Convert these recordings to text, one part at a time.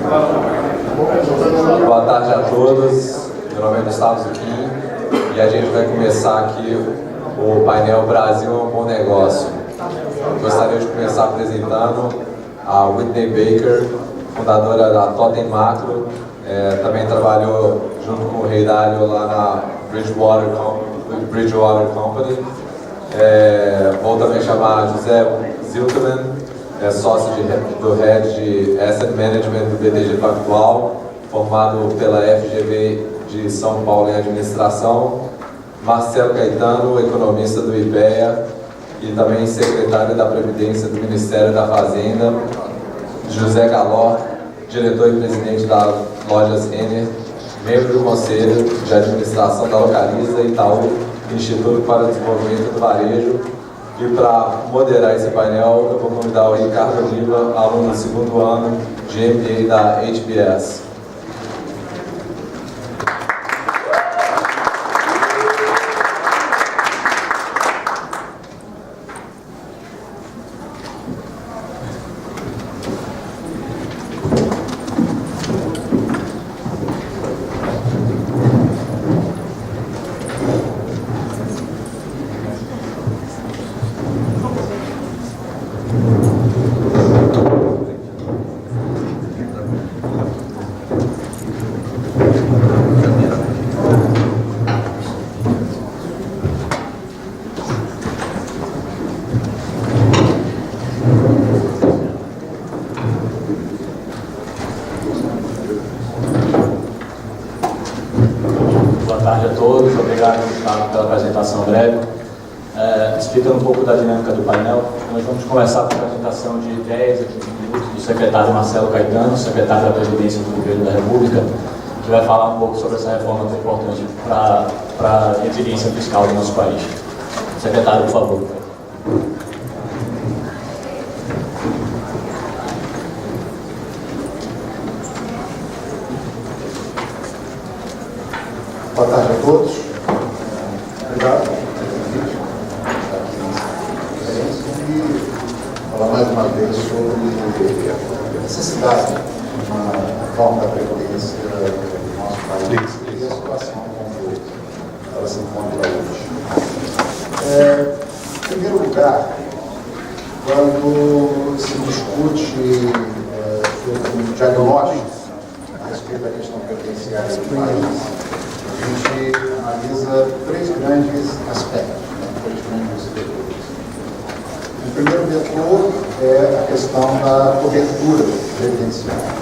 Boa tarde a todos, meu nome é Gustavo Zucchini e a gente vai começar aqui o painel Brasil é um bom negócio. Gostaria de começar apresentando a Whitney Baker, fundadora da Totem Macro, também trabalhou junto com o Rei Dalio lá na Bridgewater Company. Vou também chamar José Zilkeman, sócio do Head de Asset Management do BTG Pactual, formado pela FGV de São Paulo em Administração. Marcelo Caetano, economista do IPEA e também secretário da Previdência do Ministério da Fazenda. José Galó, diretor e presidente da Lojas Renner, membro do Conselho de Administração da Localiza Itaú, Instituto para o Desenvolvimento do Varejo. E para moderar esse painel, eu vou convidar o Ricardo Oliva, aluno do segundo ano de MBA da HBS. Boa tarde a todos, obrigado Gustavo pela apresentação breve. Explicando um pouco da dinâmica do painel, nós vamos começar com a apresentação de 10 a 15 minutos do secretário Marcelo Caetano, secretário da Previdência do Governo da República, que vai falar um pouco sobre essa reforma tão importante para a resiliência fiscal do nosso país. Secretário, por favor. Boa tarde a todos. Obrigado. E falar mais uma vez sobre a necessidade de uma reforma da Previdência do nosso país e a situação como ela se encontra hoje. Em primeiro lugar, quando se discute sobre um diagnóstico a respeito da questão previdenciária do país, a gente analisa três grandes aspectos, três grandes vetores. O primeiro vetor é a questão da cobertura previdenciária.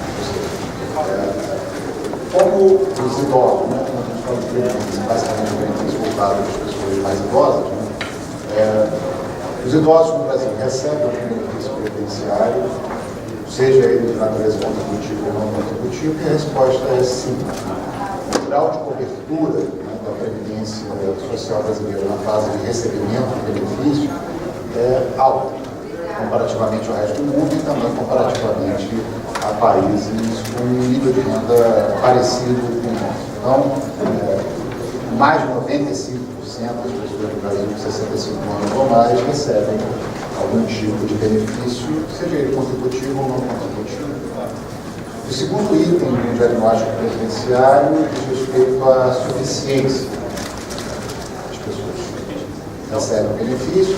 Como os idosos, quando a gente fala de previdência, basicamente benefício voltado às pessoas mais idosas, os idosos no Brasil recebem o benefício previdenciário, seja ele de natureza contributiva ou não contributiva, e a resposta é sim. O grau de cobertura da Previdência Social brasileira na fase de recebimento do benefício é alto, comparativamente ao resto do mundo e também comparativamente a países com um nível de renda parecido com o nosso. Então, mais de 95% das pessoas do Brasil com 65 anos ou mais recebem algum tipo de benefício, seja ele contributivo ou não contributivo. O segundo item do diagnóstico previdenciário diz respeito à suficiência. As pessoas recebem o benefício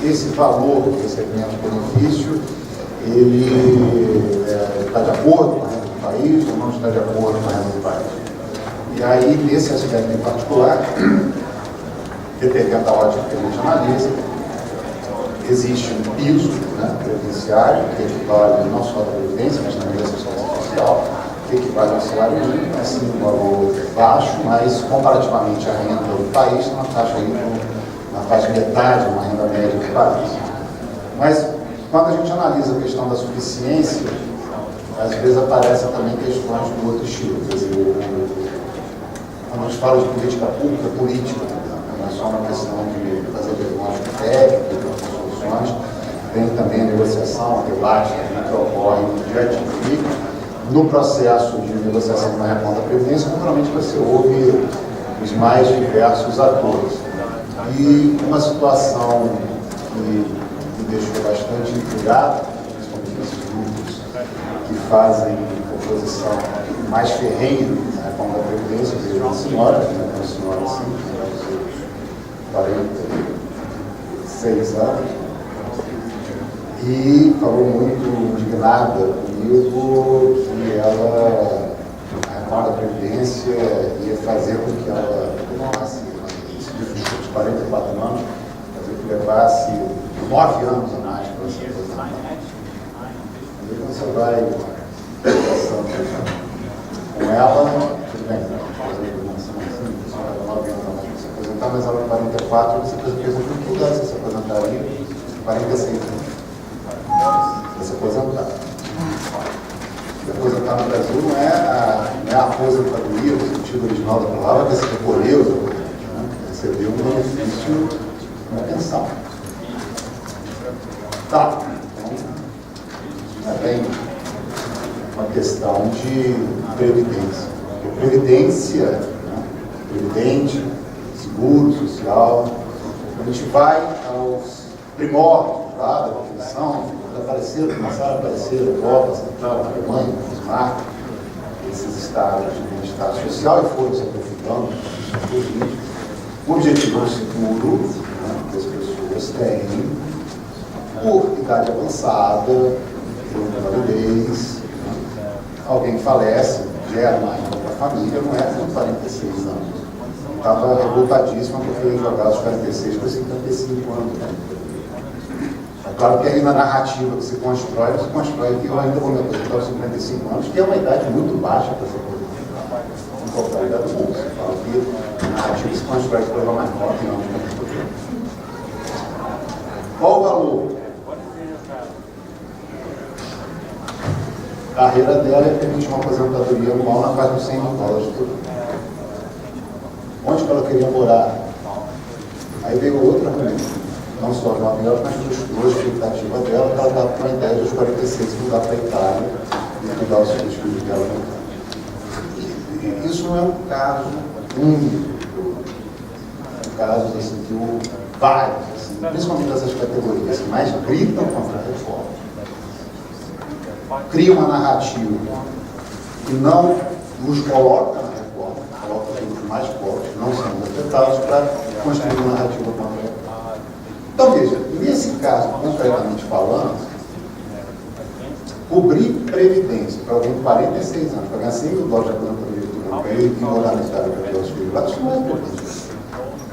e esse valor do recebimento do benefício, ele está de acordo com a renda do país ou não está de acordo com a renda do país. E aí, nesse aspecto em particular, dependendo da ótica que a gente analisa, existe um piso previdenciário, que equivale não só da Previdência, mas também da Assistência Social, que equivale ao salário mínimo, assim, um valor baixo, mas comparativamente à renda do país, uma taxa aí na faixa de metade de uma renda média do país. Mas, quando a gente analisa a questão da suficiência, às vezes aparecem também questões do outro estilo. Quer dizer, quando a gente fala de política pública, política, não é só uma questão de fazer diagnóstico técnico, tem também a negociação, a debate que ocorre no dia a dia. E no processo de negociação de uma reforma da Previdência, naturalmente você ouve os mais diversos atores. E uma situação que me deixou bastante intrigado, principalmente esses grupos que fazem oposição mais ferrenha à reforma da Previdência, veio uma senhora, uma senhora assim, de 46 anos, e falou muito indignada comigo que ela, a reforma da Previdência, ia fazer com que ela levasse, de 44 anos, fazer que levasse 9 anos a mais para se aposentar. E você vai conversando com ela, tudo bem, fazer a informação assim, você vai 9 anos a mais para se aposentar, mas ela 44, você pensa que tudo essa se aposentaria, 46 anos. Para se aposentar. Se aposentar no Brasil não é a aposentadoria, no sentido original da palavra, que é se recolher os aposentos, né? Receber um benefício, uma pensão. Tá, então, é bem uma questão de previdência. Porque previdência, né? Previdente, seguro social, a gente vai aos primórdios da definição, começaram a aparecer a Europa Central, a Alemanha, a Bismarck, esses estados de bem-estar social e foram se aprofundando o objetivo seguro, né, que as pessoas têm por idade avançada, por invalidez, né, alguém falece, gera uma renda para a família, não é com 46 anos. Estava revoltadíssima porque eu jogava os 46 para 55 anos. Né? É claro que aí na narrativa que se constrói que eu ainda vou me aposentar aos 55 anos, que é uma idade muito baixa para se aposentar. Em qualquer idade do mundo. Você fala que a narrativa se constrói que vai mais forte, não. Qual o valor? A carreira dela permite uma aposentadoria anual na casa dos $100 mil por ano. Onde que ela queria morar? Aí veio outra reunião. Não só de Nova York, mas frustrou a expectativa dela, que ela estava com a ideia dos 46 mudar para a Itália e cuidar os filhos dela na Itália. Isso não é um caso único, é um caso assim, que vários, assim, principalmente dessas categorias que mais gritam contra a reforma, cria uma narrativa que não nos coloca na reforma, coloca os grupos mais pobres, que não são afetados, para construir uma narrativa contra a reforma. Então, veja, nesse caso, concretamente falando, cobrir previdência para alguém de 46 anos, para ganhar $100 mil de aposentadoria por ano, para ele vir morar na Itália para ter os filhos lá, isso não é previdência.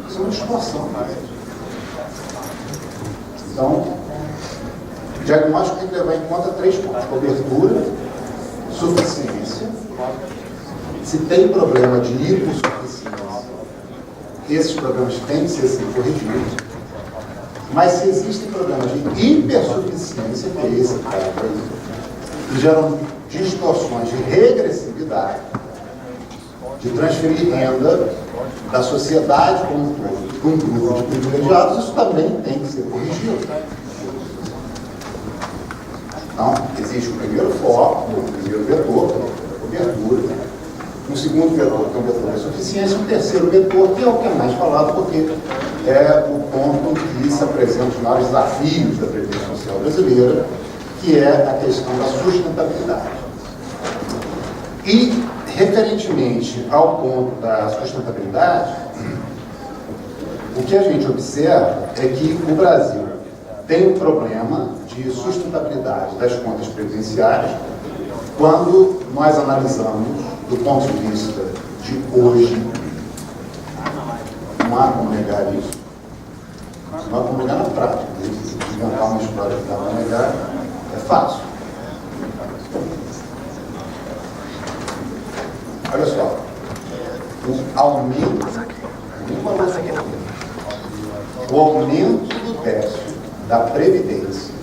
Isso é uma distorção. Então, o diagnóstico tem que levar em conta 3 pontos: cobertura, suficiência. Se tem problema de hipossuficiência, esses problemas têm que ser corrigidos. Mas se existem problemas de hipersuficiência, que é esse caso aí, que geram distorções de regressividade, de transferir renda da sociedade como um todo para um grupo de privilegiados, isso também tem que ser corrigido. Então, existe o primeiro foco, o primeiro vetor, a cobertura. Um segundo vetor, que é o vetor da suficiência. Um terceiro vetor, que é o que é mais falado, porque é o ponto que se apresenta os maiores desafios da Previdência Social brasileira, que é a questão da sustentabilidade. E, referentemente ao ponto da sustentabilidade, o que a gente observa é que o Brasil tem um problema de sustentabilidade das contas previdenciárias quando nós analisamos do ponto de vista de hoje. Não há como negar isso. Não há como negar na prática. Inventar uma história que dá para negar é fácil. Olha só, o aumento do déficit da Previdência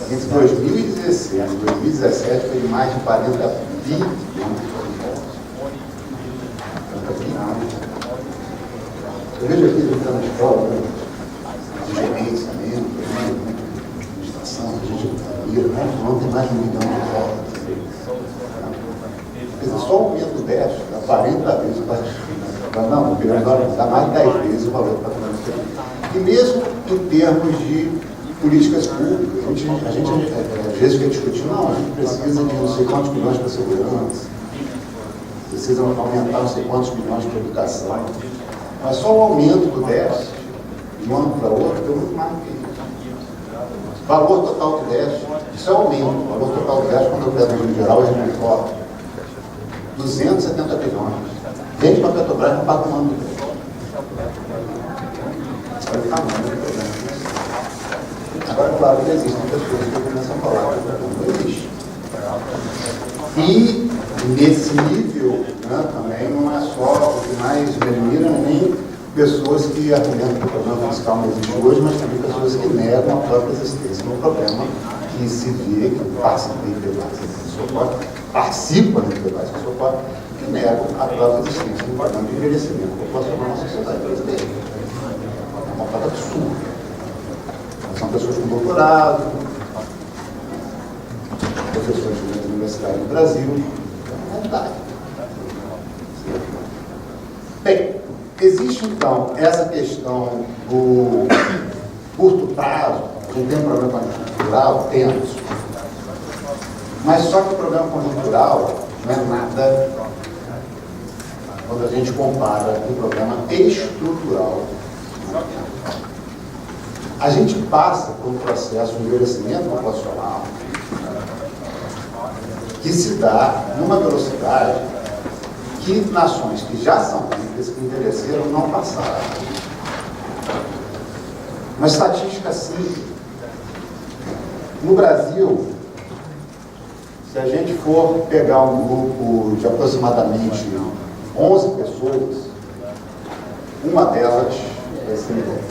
entre 2016 e 2017 foi de mais de 40 bilhões. Eu vejo aqui que está na escola, né? De gerenciamento, administração, a gente não tem mais de 1 milhão de dólares. Quer dizer, só o aumento do déficit dá 40 vezes o patrimônio. Não, o dá mais de 10 vezes o valor do patrimônio. E mesmo em termos de políticas públicas. A gente às vezes fica discutindo, não, a gente precisa de não sei quantos milhões para segurança, precisa aumentar não sei quantos milhões para educação. Mas só o aumento do déficit, de um ano para outro, deu muito mais do que isso. Valor total do déficit, isso é aumento. O valor total do déficit, quando eu pego no geral, é muito forte. 270 bilhões. Gente para a Petrobras não paga um ano do déficit. Olha o tamanho do problema. Agora, claro que existem pessoas que começam a falar que o problema não existe. E nesse nível, né, também não é só o que mais me admira, nem pessoas que argumentam que o problema fiscal não existe hoje, mas também pessoas que negam a própria existência do problema, que se vê, que participam em debates que socorrem, que negam a própria existência do problema de envelhecimento populacional na sociedade brasileira. É uma coisa absurda. São pessoas com doutorado, professores de universidade no Brasil. É verdade. Bem, existe então essa questão do curto prazo. A gente tem um problema conjuntural? Temos. Mas só que o problema conjuntural não é nada quando a gente compara com o problema estrutural. A gente passa por um processo de envelhecimento populacional que se dá numa velocidade que nações que já são ricas, que envelheceram, não passaram. Uma estatística simples. No Brasil, se a gente for pegar um grupo de aproximadamente 11 pessoas, uma delas vai ser mulher.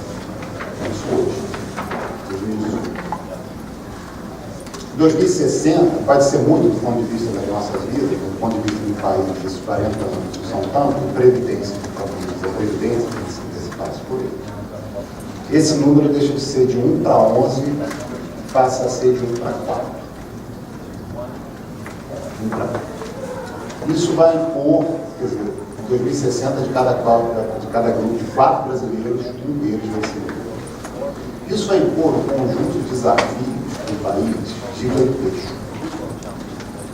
Isso hoje, 2018. 2060 pode ser muito do ponto de vista das nossas vidas, do ponto de vista de um país desses 40 anos que são tanto, previdência, a previdência tem que se antecipar por ele. Esse número deixa de ser de 1 para 11, passa a ser de 1 para 4. 1 para 4. Isso vai impor, quer dizer, em 2060, de cada grupo de 4 brasileiros, um deles vai ser mulher. Isso vai impor um conjunto de desafios no país gigantesco.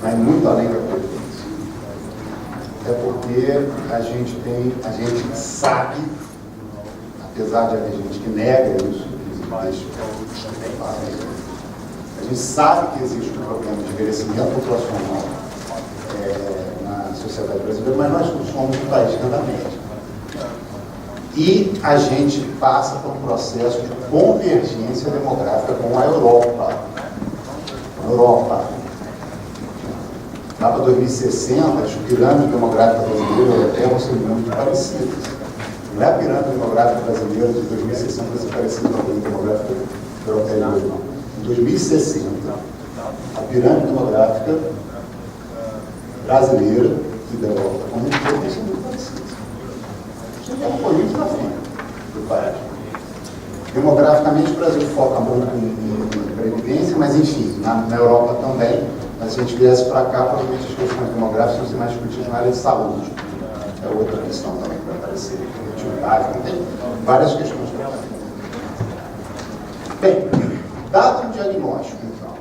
Vai muito além da previdência. É porque a gente sabe, apesar de haver gente que nega isso, a gente sabe que existe um problema de envelhecimento populacional na sociedade brasileira, mas nós somos um país de renda média. E a gente passa por um processo de convergência demográfica com a Europa. Lá para 2060, as pirâmides demográficas brasileiras e europeias vão ser muito parecidas. Não é a pirâmide demográfica brasileira de 2060 vai ser parecida com a pirâmide demográfica europeia de hoje, não. Em 2060, a pirâmide demográfica brasileira e da Europa como um todo vai ser muito parecida. É um muito desafio do país. Demograficamente, o Brasil foca muito em previdência, mas enfim, na Europa também. Mas se a gente viesse para cá, provavelmente as questões demográficas vão ser mais discutidas na área de saúde. É outra questão também que vai aparecer. Atividade, tem várias questões para aparecer. Bem, dado o diagnóstico, então,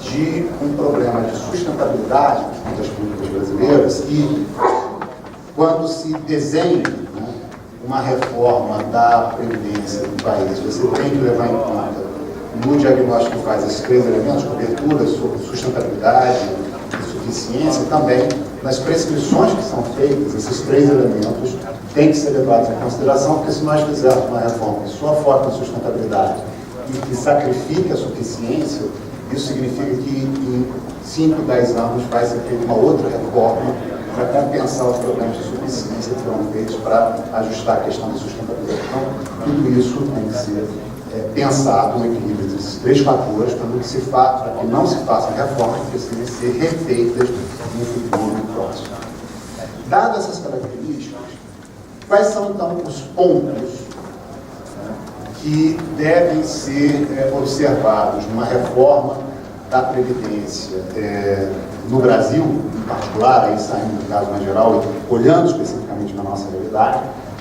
de um problema de sustentabilidade das políticas brasileiras e quando se desenha, né, uma reforma da Previdência do país, você tem que levar em conta no diagnóstico que faz esses 3 elementos, cobertura, sustentabilidade e suficiência, também nas prescrições que são feitas, esses 3 elementos têm que ser levados em consideração, porque se nós fizermos uma reforma que só foca na sustentabilidade e que sacrifique a suficiência, isso significa que em 5, 10 anos vai ser feita uma outra reforma para compensar os problemas de suficiência que foram feitos para ajustar a questão da sustentabilidade. Então, tudo isso tem que ser pensado no equilíbrio desses 3 fatores para que não se façam reformas que precisem ser refeitas no futuro próximo. Dadas essas características, quais são então os pontos que devem ser observados numa reforma da Previdência no Brasil, em particular, aí saindo do caso mais geral e olhando especificamente na nossa realidade,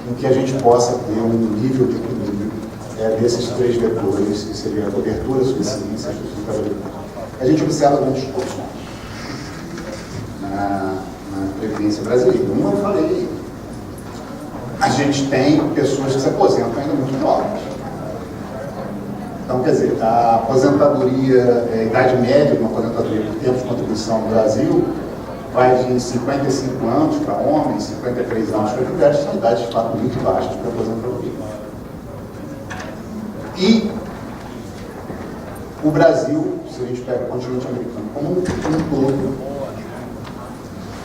em que a gente possa ter um nível de equilíbrio desses 3 vetores, que seria a cobertura, a suficiência e a sustentabilidade. A gente observa algumas distorções na Previdência brasileira. Uma eu falei, a gente tem pessoas que se aposentam ainda muito novas. Então, quer dizer, a aposentadoria, a idade média de uma aposentadoria por tempo de contribuição no Brasil vai de 55 anos para homens, 53 anos para mulheres, são idades de fato muito baixas para aposentadoria. E o Brasil, se a gente pega o continente americano como um todo,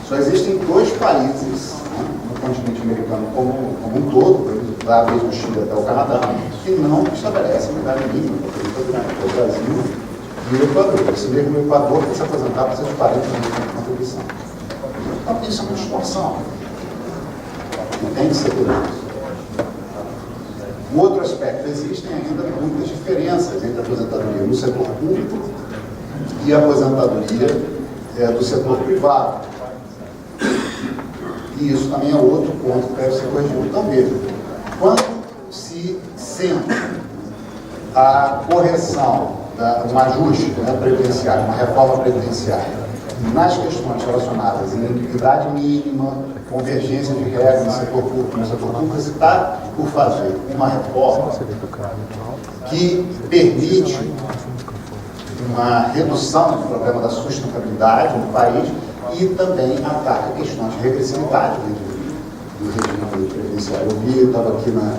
só existem 2 países, né, no continente americano como um todo, da vez do Chile até o Canadá, que não estabelecem uma idade mínima para aposentadoria, o Brasil e o Equador. Esse mesmo Equador, para se aposentar, precisa de 40 anos de contribuição. Então, isso é uma distorção. E tem que ser por isso. O outro aspecto, existem ainda muitas diferenças entre a aposentadoria no setor público e a aposentadoria do setor privado. E isso também é outro ponto que deve ser corrigido. Então, veja, quando se sente a correção, um ajuste, né, previdenciário, uma reforma previdenciária, nas questões relacionadas à idade mínima, convergência de regras no setor público, você está por fazer uma reforma que permite uma redução do problema da sustentabilidade no país e também ataca questões de regressividade do regime previdenciário. Eu vi, eu estava aqui na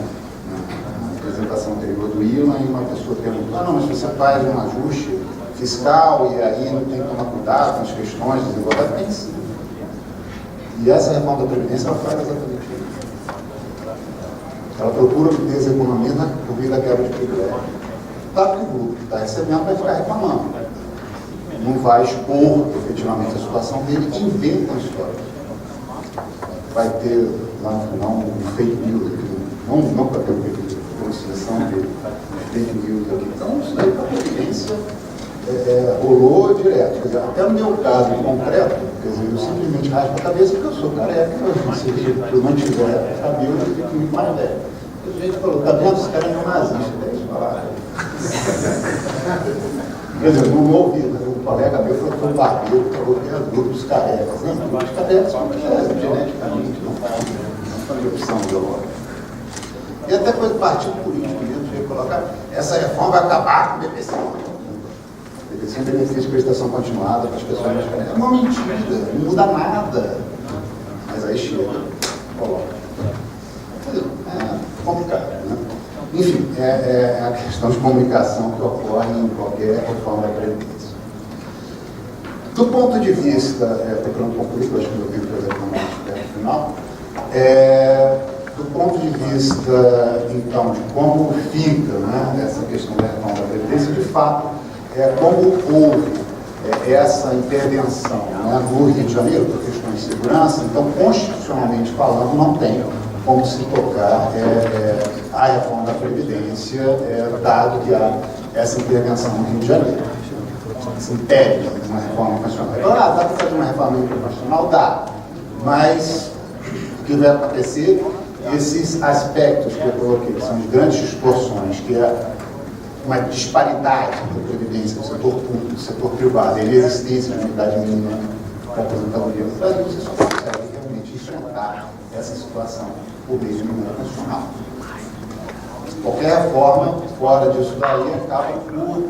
apresentação anterior do ILA e uma pessoa perguntou, não, mas você faz um ajuste fiscal e aí não tem que tomar cuidado com as questões de desigualdade? Tem sim. E essa reforma da Previdência, ela faz exatamente isso. Ela procura obter as economias por meio da quebra de privilégio. Claro que o grupo que está recebendo vai ficar reclamando. Não vai expor efetivamente a situação dele, inventa uma história. Vai ter lá no final um fake news aqui, não para ter uma seleção de fake news aqui. Então, isso daí para a Previdência rolou direto. Quer dizer, até no meu caso concreto, quer dizer, eu simplesmente raspo a cabeça porque eu sou careca, se eu não tiver cabelo, eu fico muito mais velho. A gente falou, tá vendo? Esse cara é um nazista, eles falaram. Quer dizer, no meu ouvido, um colega meu foi um barbeiro que falou que era grupos carecas. Não, os carecas são geneticamente, não tem opção biológica. E até foi do partido político mesmo, de colocar, essa reforma vai acabar com o BPC. Sem benefício de prestação continuada para as pessoas mais carecas. É uma mentira, não muda nada. Mas aí chega, coloca. É complicado, né? Enfim, é a questão de comunicação que ocorre em qualquer reforma da Previdência. Do ponto de vista, procurando concluir, que eu acho que eu tenho que fazer no final, do ponto de vista, então, de como fica, né, essa questão da reforma da Previdência, de fato, como houve essa intervenção, né, no Rio de Janeiro, por questões de segurança, então, constitucionalmente falando, não tem como se tocar a reforma da Previdência, dado que há essa intervenção no Rio de Janeiro. Se impede uma reforma constitucional. Agora, dá para fazer uma reforma constitucional? Dá. Mas o que vai acontecer, esses aspectos que eu coloquei, que são as grandes distorções, que é uma disparidade da Previdência do setor público, do setor privado, e a existência de uma idade mínima para aposentadoria no Brasil, você só consegue realmente enfrentar essa situação por meio de emenda constitucional. Qualquer reforma fora disso daí acaba por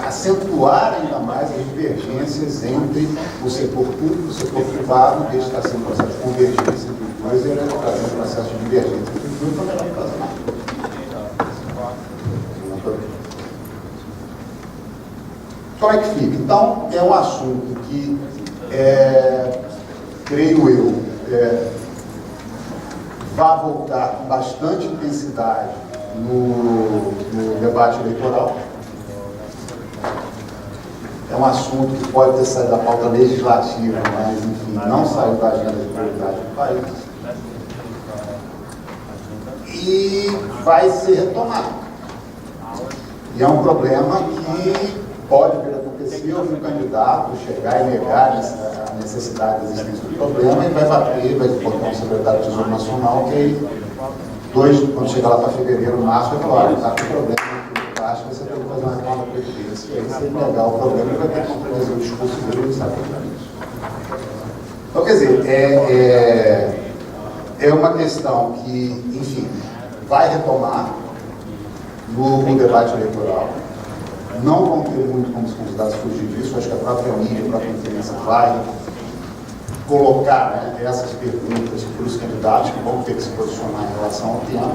acentuar ainda mais as divergências entre o setor público e o setor privado, desde que está sendo um processo de convergência entre os dois, ele está trazendo um processo de divergência entre os dois, então melhor não fazer nada. Como é que fica? Então, é um assunto que, creio eu, vai voltar com bastante intensidade no debate eleitoral. É um assunto que pode ter saído da pauta legislativa, mas, enfim, não saiu da agenda de prioridade do país. E vai ser retomado. E é um problema que pode vir a acontecer, ou um candidato chegar e negar a necessidade da existência do problema e vai bater, vai botar um secretário do Tesouro Nacional que quando chegar lá para fevereiro, março, vai falar, olha, está com problema com taxa, você tem que fazer uma reforma da Previdência. E aí, se ele negar o problema, ele vai ter que fazer o discurso dele e sabe isso. Então, quer dizer, é uma questão que, enfim, vai retomar no debate eleitoral. Não vão ter muito como os candidatos fugir disso. Acho que a própria mídia, a própria imprensa vai colocar, né, essas perguntas para os candidatos que vão ter que se posicionar em relação ao tema.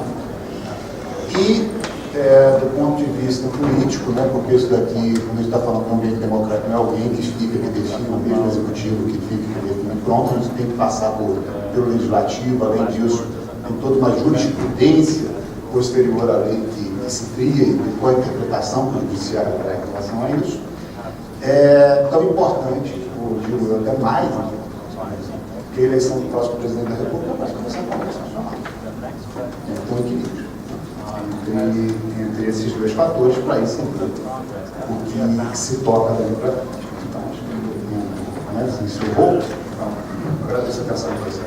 E, do ponto de vista político, né, porque isso daqui, quando a gente está falando de um ambiente democrático, não é alguém que fica, que define, o mesmo executivo que fica, que define, pronto, a gente tem que passar pelo legislativo. Além disso, tem toda uma jurisprudência posterior à lei que se cria e com a interpretação que o judiciário dá em relação a isso. É tão importante, ou digo eu, até mais, que a eleição do próximo presidente da República vai começar a Congresso Nacional. Então, equilíbrio entre esses dois fatores para isso o que se toca dali para frente. Então, acho que isso é bom. Então, agradeço a atenção de vocês.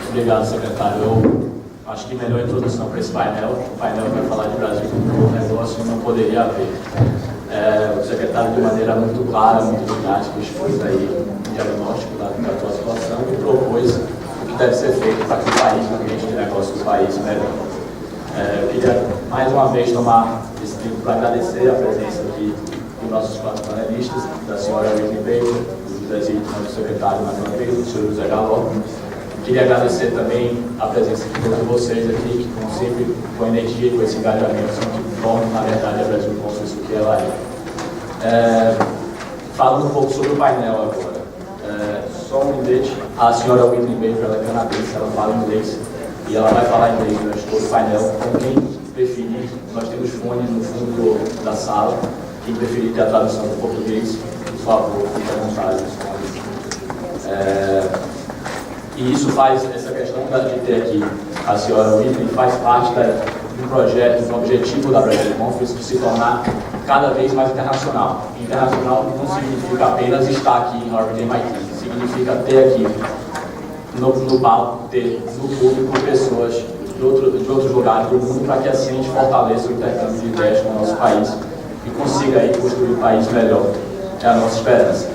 Obrigado, secretário. Eu acho que melhor introdução para esse painel. O painel vai falar de Brasil como um negócio não poderia haver. O secretário, de maneira muito clara, muito didática, expôs aí um diagnóstico da atual situação e propôs o que deve ser feito para que o país, o ambiente de negócio do país, melhore. Eu queria, mais uma vez, tomar esse tempo para agradecer a presença aqui dos nossos quatro panelistas, da senhora Whitney Baker, do José Zito, do secretário Matheus Pedro, do senhor José Galó. Queria agradecer também a presença de todos vocês aqui, que, como sempre, com energia e com esse engajamento, são que tornam, na verdade, a Brasil Consul isso que ela é. Falando um pouco sobre o painel agora. Só um lembrete, a senhora Whitney Baker, ela é canadense, ela fala inglês, e ela vai falar inglês durante todo o painel. Então, quem preferir, nós temos fones no fundo da sala, quem preferir ter a tradução do português, por favor, fique à vontade. E isso faz, essa questão de ter aqui a senhora Whitney faz parte de um projeto, do objetivo da Brasil Conference de se tornar cada vez mais internacional. Internacional não significa apenas estar aqui em Harvard e MIT, significa ter aqui no palco, ter no público pessoas de outros lugares do mundo para que assim a gente fortaleça o intercâmbio de ideias com o nosso país e consiga aí construir um país melhor. É a nossa esperança.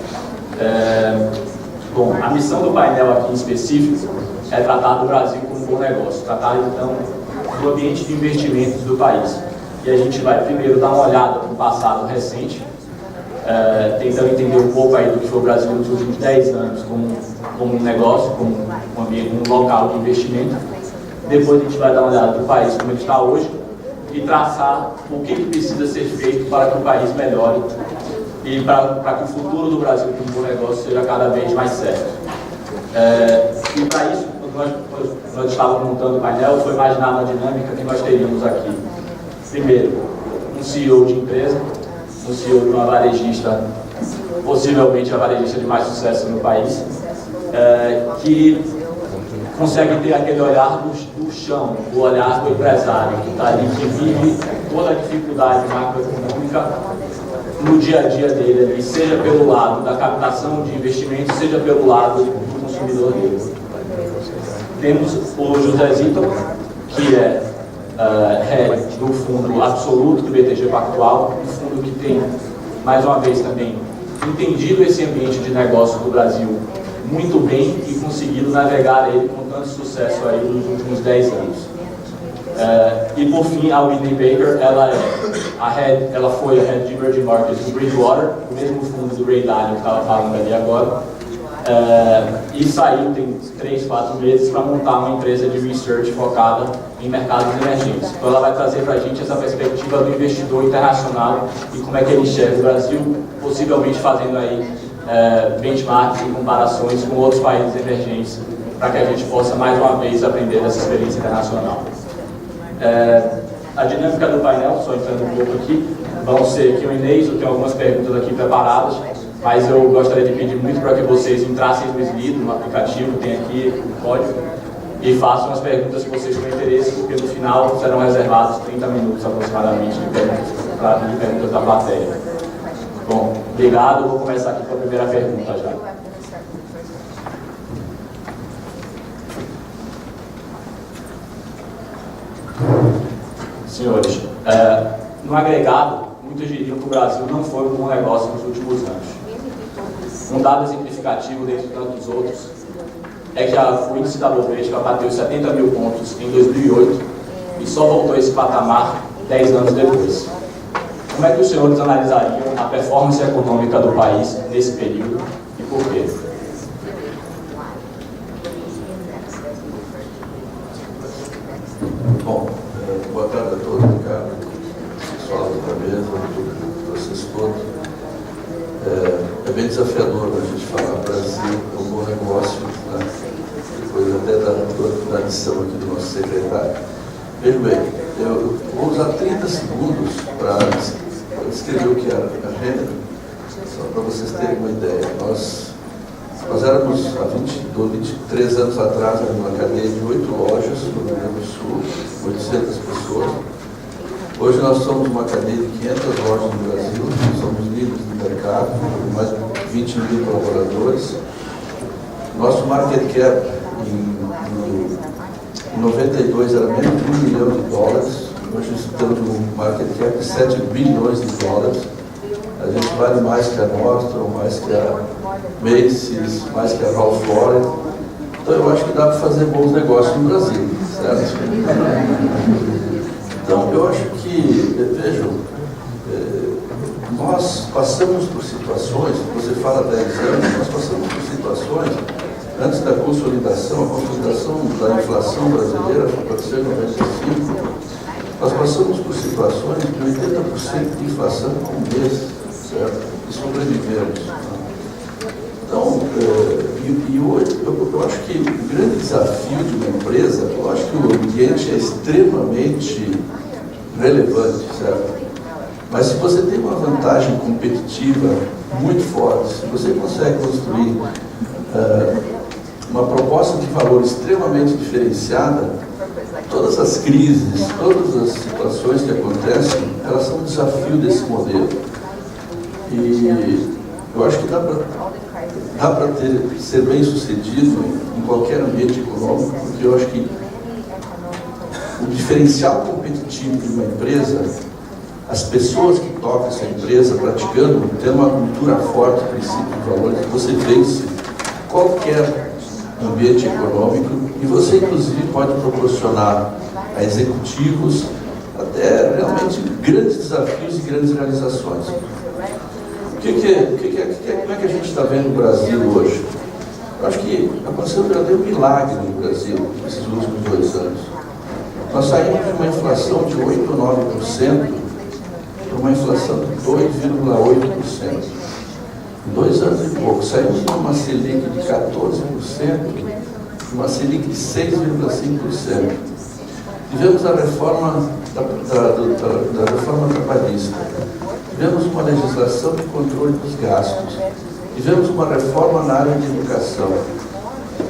Bom, a missão do painel aqui em específico é tratar do Brasil como um bom negócio, tratar então do ambiente de investimentos do país. E a gente vai primeiro dar uma olhada no passado recente, tentando entender um pouco aí do que foi o Brasil nos últimos 10 anos como um negócio, como um local de investimento. Depois a gente vai dar uma olhada no país como ele está hoje e traçar o que precisa ser feito para que o país melhore e para que o futuro do Brasil como um bom negócio seja cada vez mais certo. E para isso, quando nós estávamos montando o painel, foi imaginada a dinâmica que nós teríamos aqui. Primeiro, um CEO de empresa, um CEO de uma varejista, possivelmente a varejista de mais sucesso no país, que consegue ter aquele olhar do chão, o olhar do empresário, que está ali, que vive toda a dificuldade macroeconômica no dia a dia dele, ali, seja pelo lado da captação de investimentos, seja pelo lado do consumidor dele. Temos o José Zito, que é head do fundo absoluto do BTG Pactual, um fundo que tem, mais uma vez também, entendido esse ambiente de negócio do Brasil muito bem e conseguido navegar ele com tanto sucesso aí nos últimos 10 anos. E por fim, a Whitney Baker, ela foi a head de Emerging Markets do Bridgewater, o mesmo fundo do Ray Dalio que estava falando ali agora, e saiu tem 3, 4 meses para montar uma empresa de research focada em mercados emergentes. Então ela vai trazer para a gente essa perspectiva do investidor internacional e como é que ele enxerga o Brasil, possivelmente fazendo aí benchmarks e comparações com outros países emergentes, para que a gente possa mais uma vez aprender dessa experiência internacional. A dinâmica do painel, só entrando um pouco aqui, vão ser Q&As, eu tenho algumas perguntas aqui preparadas, mas eu gostaria de pedir muito para que vocês entrassem no Slido, no aplicativo, tem aqui o código, e façam as perguntas que vocês têm interesse, porque no final serão reservados 30 minutos aproximadamente de perguntas da plateia. Bom, Obrigado, eu vou começar aqui com a primeira pergunta já. Senhores, no agregado, muitos diriam que o Brasil não foi um bom negócio nos últimos anos. Um dado exemplificativo, dentre tantos outros, é que o índice da Bovespa bateu 70 mil pontos em 2008 e só voltou a esse patamar 10 anos depois. Como é que os senhores analisariam a performance econômica do país nesse período e por quê? Bom, boa tarde a todos, Ricardo, pessoal da mesa, vocês todos. É bem desafiador a gente falar Brasil é um bom negócio, né? Depois até da adição aqui do nosso secretário. Veja bem, eu vou usar 30 segundos para descrever o que era a Renner, só para vocês terem uma ideia. Nós éramos, há 23 anos atrás, numa cadeia de 8 lojas no Rio Grande do Sul, 800 pessoas. Hoje nós somos uma cadeia de 500 lojas no Brasil, somos líderes do mercado, com mais de 20 mil colaboradores. Nosso market cap em 92 era menos de $1 milhão, hoje estamos no market cap de 7 bilhões de dólares. A gente vale mais que a Nordstrom, mais que a Macy's, mais que a Ralph Lauren. Então eu acho que dá para fazer bons negócios no Brasil, certo? Então eu acho que, vejam, nós passamos por situações, você fala 10 anos, nós passamos por situações, antes da consolidação, a consolidação da inflação brasileira aconteceu em 95, nós passamos por situações de 80% de inflação por mês, certo? E sobrevivemos. Então, hoje, eu acho que o grande desafio de uma empresa, eu acho que o ambiente é extremamente relevante, certo? Mas se você tem uma vantagem competitiva muito forte, se você consegue construir uma proposta de valor extremamente diferenciada, todas as crises, todas as situações que acontecem, elas são um desafio desse modelo. E eu acho que dá para ser bem sucedido em qualquer ambiente econômico, porque eu acho que o diferencial competitivo de uma empresa, as pessoas que tocam essa empresa praticando, tendo uma cultura forte, princípio de valores, você vence qualquer ambiente econômico e você inclusive pode proporcionar a executivos até realmente grandes desafios e grandes realizações. Como é que a gente está vendo no Brasil hoje? Eu acho que aconteceu um verdadeiro milagre no Brasil nesses últimos 2 anos. Nós saímos de uma inflação de 8 ou 9% para uma inflação de 2,8%. Em 2 anos e pouco, saímos de uma Selic de 14% para uma Selic de 6,5%. Tivemos a reforma da reforma trabalhista. Tivemos uma legislação de controle dos gastos. Tivemos uma reforma na área de educação.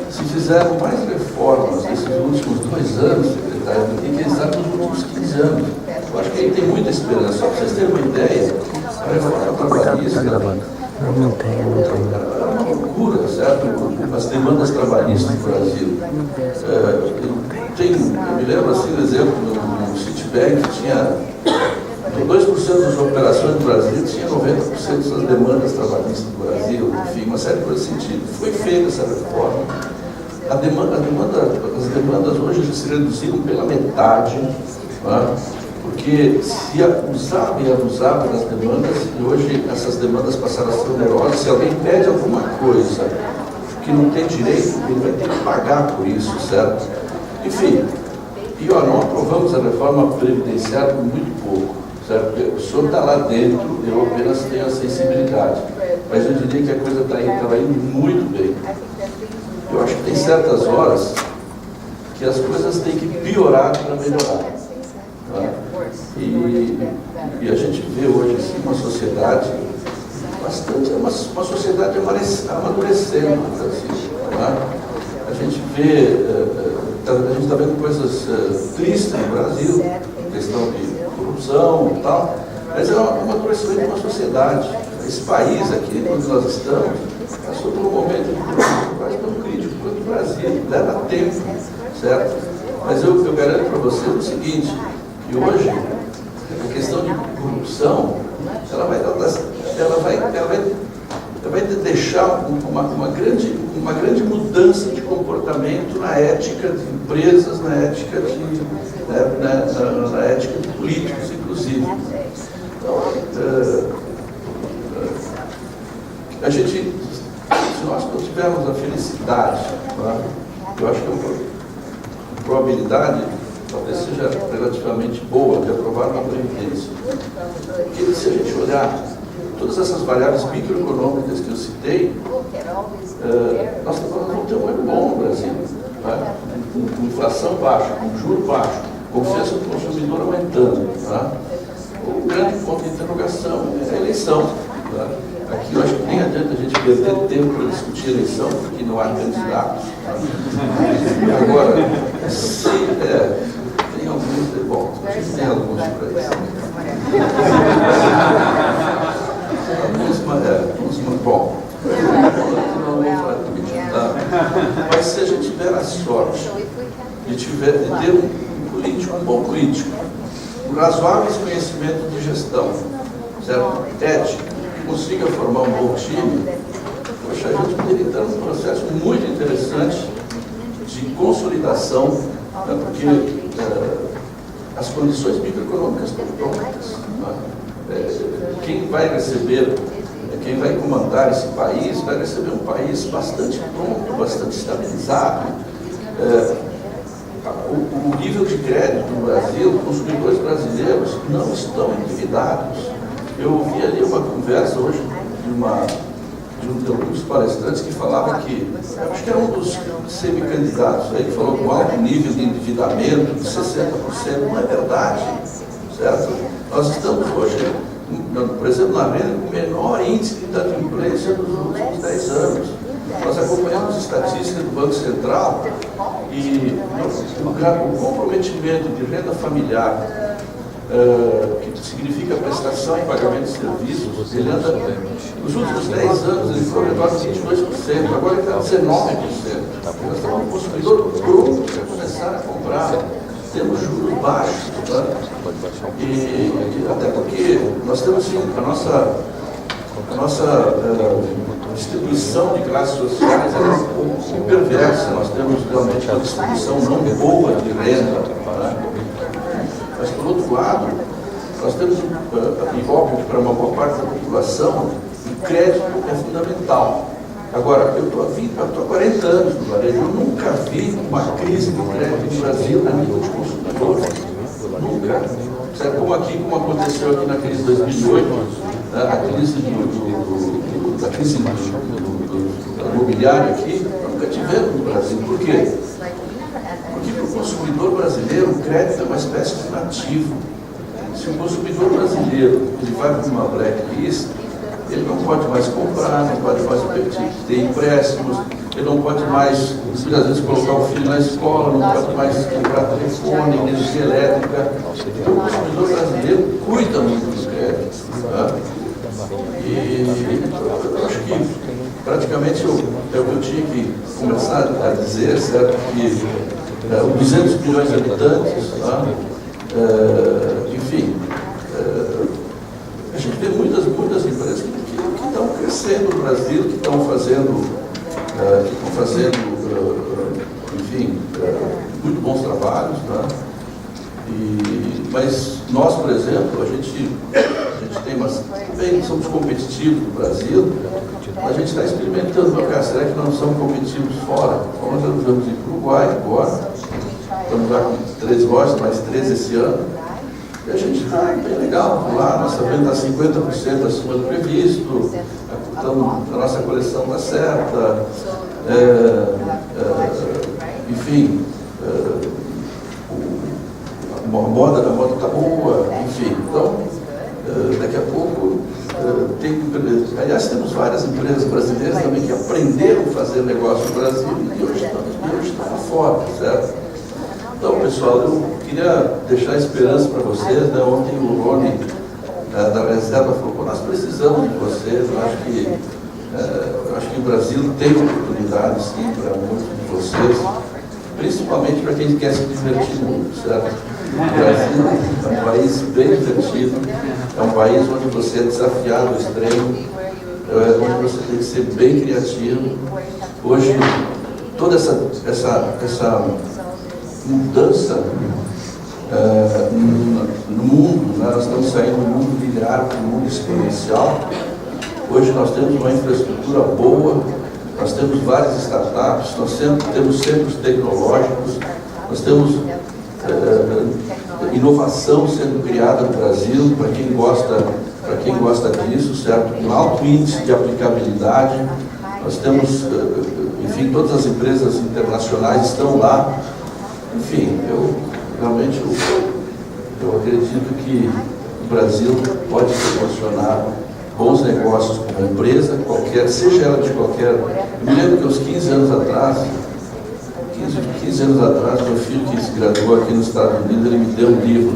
Se fizermos mais reformas nesses últimos 2 anos, secretário, do que realizar nos últimos 15 anos. Eu acho que aí tem muita esperança. Só para vocês terem uma ideia, a reforma trabalhista era uma loucura, certo? As demandas trabalhistas no Brasil. Eu me lembro assim, por exemplo, no Citibank tinha 2% das operações do Brasil, tinha 90% das demandas trabalhistas do Brasil, enfim, uma série de coisas nesse sentido. Foi feita essa reforma. As demandas hoje se reduziram pela metade, tá? Porque se abusava e abusava das demandas, e hoje essas demandas passaram a ser onerosas. Se alguém pede alguma coisa que não tem direito, ele vai ter que pagar por isso, certo? Enfim, e não aprovamos a reforma previdenciária por muito pouco, certo? O senhor está lá dentro, eu apenas tenho a sensibilidade, mas eu diria que a coisa está indo muito bem. Eu acho que tem certas horas que as coisas têm que piorar para melhorar. Tá? E a gente vê hoje assim, uma sociedade bastante, uma sociedade amadurecendo no Brasil. Tá? A gente vê, a gente está vendo coisas tristes no Brasil, questão de corrupção e tal, mas é um amadurecimento de uma sociedade. A esse país aqui, onde nós estamos, passou por um momento quase tão crítico quanto o Brasil, leva tempo, certo? Mas eu garanto para vocês o seguinte, que hoje, a questão de corrupção, ela vai deixar uma grande mudança de comportamento na ética de empresas, na ética de políticos, inclusive. Então, a gente, se nós não tivermos a felicidade, tá? Eu acho que a probabilidade talvez seja relativamente boa de aprovar uma Previdência. Porque se a gente olhar todas essas variáveis microeconômicas que eu citei, nós vamos ter um ano bom no Brasil. Tá? Com inflação baixa, com juros baixos, confiança do consumidor aumentando. Tá? O grande ponto de interrogação é a eleição. Tá? Aqui eu acho que nem adianta a gente perder tempo para discutir a eleição, porque não há candidatos. Tá? Agora, se tem alguns, bom, a gente tem alguns para isso. Bom, mas se a gente tiver a sorte de ter um bom político, com razoáveis conhecimentos de gestão, certo? Ética, que consiga formar um bom time, poxa, a gente poderia estar num processo muito interessante de consolidação, né, porque as condições microeconômicas estão prontas. Quem vai receber, quem vai comandar esse país, vai receber um país bastante pronto, bastante estabilizado. O nível de crédito no Brasil, os consumidores brasileiros não estão endividados. Eu ouvi ali uma conversa hoje de um dos palestrantes que falava que, acho que era um dos semicandidatos, aí, que falou com alto nível de endividamento, de 60%, não é verdade, certo? Nós estamos hoje, por exemplo, na renda com o menor índice de inadimplência dos últimos 10 anos. Nós acompanhamos estatísticas do Banco Central e o comprometimento de renda familiar, que significa prestação e pagamento de serviços, ele anda, nos últimos 10 anos, ele foi ao redor de 22%, agora ele está 19%. Nós estamos um consumidor pronto para começar a comprar. Temos juros baixos, tá? E até porque nós temos sim, a nossa distribuição de classes sociais é um pouco perversa. Nós temos realmente uma distribuição não boa de renda. Tá? Mas, por outro lado, nós temos, e óbvio que para uma boa parte da população, o crédito é fundamental. Agora, eu estou há 40 anos no varejo, eu nunca vi uma crise de crédito no Brasil na nível de consumidor. Nunca. Certo? Como aconteceu aqui na crise de 2008, né, a crise da crise do imobiliário aqui, nunca tivemos no Brasil. Por quê? Porque para o consumidor brasileiro, o crédito é uma espécie de ativo. Se o consumidor brasileiro ele vai para uma blacklist, ele não pode mais comprar, não pode mais ter empréstimos, ele não pode mais, muitas vezes, colocar o filho na escola, não pode mais comprar telefone, energia elétrica. Então, o consumidor brasileiro cuida muito do crédito. Tá? E eu acho que, praticamente, eu tinha que começar a dizer, certo, que 200 milhões de habitantes, tá? Enfim, a gente vê muitas empresas que estão crescendo no Brasil, que estão fazendo, enfim, muito bons trabalhos, tá? Mas nós, por exemplo, a gente tem também somos competitivos no Brasil, a gente está experimentando, será que nós não somos competitivos fora? Então, nós vamos ir para o Uruguai agora, estamos lá com 13 lojas, mais 13 esse ano. E a gente está bem legal lá, nossa venda está 50% acima do previsto, a nossa coleção está certa, enfim, a moda está boa, enfim. Então, daqui a pouco, aliás, temos várias empresas brasileiras também que aprenderam a fazer negócio no Brasil e hoje estão lá fora, certo? Então, pessoal, eu queria deixar a esperança para vocês, né? Ontem o Rony da reserva falou, pô, nós precisamos de vocês, eu acho que o Brasil tem oportunidade, sim, para muitos de vocês, principalmente para quem quer se divertir muito, certo? O Brasil é um país bem divertido, é um país onde você é desafiado ao extremo, onde você tem que ser bem criativo. Hoje, toda essa mudança no mundo, né? Nós estamos saindo do mundo linear para o mundo exponencial. Hoje nós temos uma infraestrutura boa, nós temos várias startups, nós temos centros tecnológicos, nós temos inovação sendo criada no Brasil, para quem gosta disso, certo? Com alto índice de aplicabilidade. Nós temos, enfim, todas as empresas internacionais estão lá. Enfim, realmente eu acredito que o Brasil pode proporcionar bons negócios para uma empresa qualquer, seja ela de qualquer. Eu me lembro que aos 15 anos atrás, meu filho que se graduou aqui nos Estados Unidos, ele me deu um livro.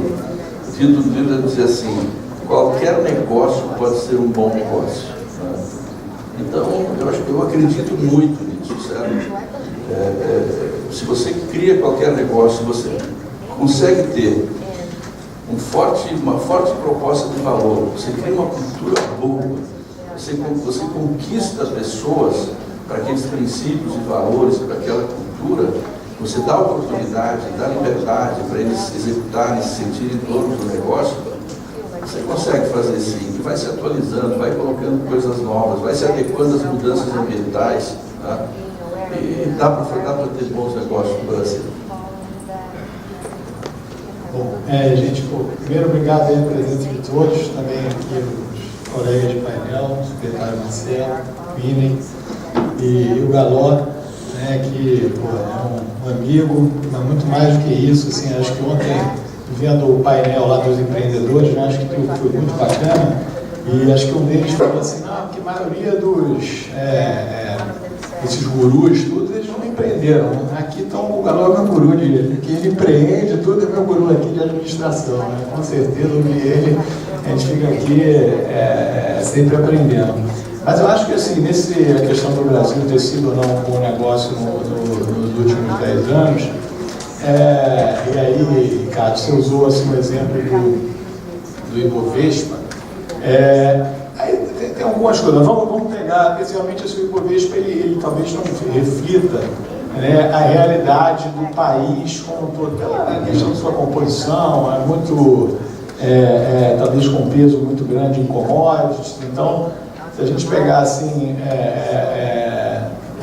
O título do livro dizia assim: qualquer negócio pode ser um bom negócio. Né? Então, eu acredito muito nisso, certo? Se você cria qualquer negócio, você consegue ter uma forte proposta de valor, você cria uma cultura boa, você conquista as pessoas para aqueles princípios e valores, para aquela cultura, você dá oportunidade, dá liberdade para eles executarem, se sentirem donos do negócio, você consegue fazer sim, e vai se atualizando, vai colocando coisas novas, vai se adequando às mudanças ambientais, tá? E dá para ter bons negócios no Brasil. Bom, gente, primeiro obrigado aí pela presença de todos, também aqui os colegas de painel, o secretário Marcelo, o Inem e o Galó, né, que é um amigo, mas muito mais do que isso, assim, acho que ontem, vendo o painel lá dos empreendedores, né, acho que foi muito bacana, e acho que um deles falou assim, não, que a maioria esses gurus, tudo, eles não empreenderam. Aqui está o Galó, meu guru que ele empreende, tudo é meu guru aqui de administração, né? Com certeza, ele, a gente fica aqui sempre aprendendo. Mas eu acho que assim, a questão do Brasil ter sido ou não um bom negócio nos últimos 10 anos, e aí, Ricardo, você usou assim, o exemplo do Ibovespa, aí tem algumas coisas, vamos pegar, especialmente esse Ibovespa, ele talvez não reflita, né, a realidade do país como um todo, pela questão de sua composição, muito, talvez com um peso muito grande em commodities. Então, se a gente pegar assim,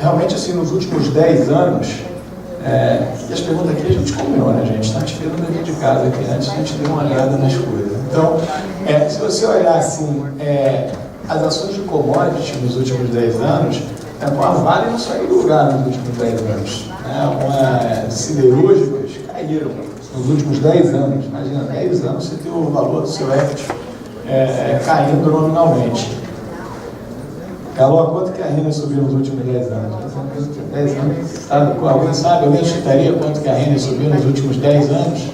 realmente assim, nos últimos 10 anos, e as perguntas aqui a gente combinou, né, gente? Está esperando a gente de casa aqui, antes a gente deu uma olhada nas coisas. Então, se você olhar assim, as ações de commodities nos últimos 10 anos, a Vale não saiu do lugar nos últimos 10 anos. Siderúrgicas caíram nos últimos 10 anos. Imagina, 10 anos você tem o valor do seu equity caindo nominalmente. Galó, quanto que a renda subiu nos últimos 10 anos? 10 anos. Alguém sabe? Alguém chutaria quanto que a renda subiu nos últimos 10 anos?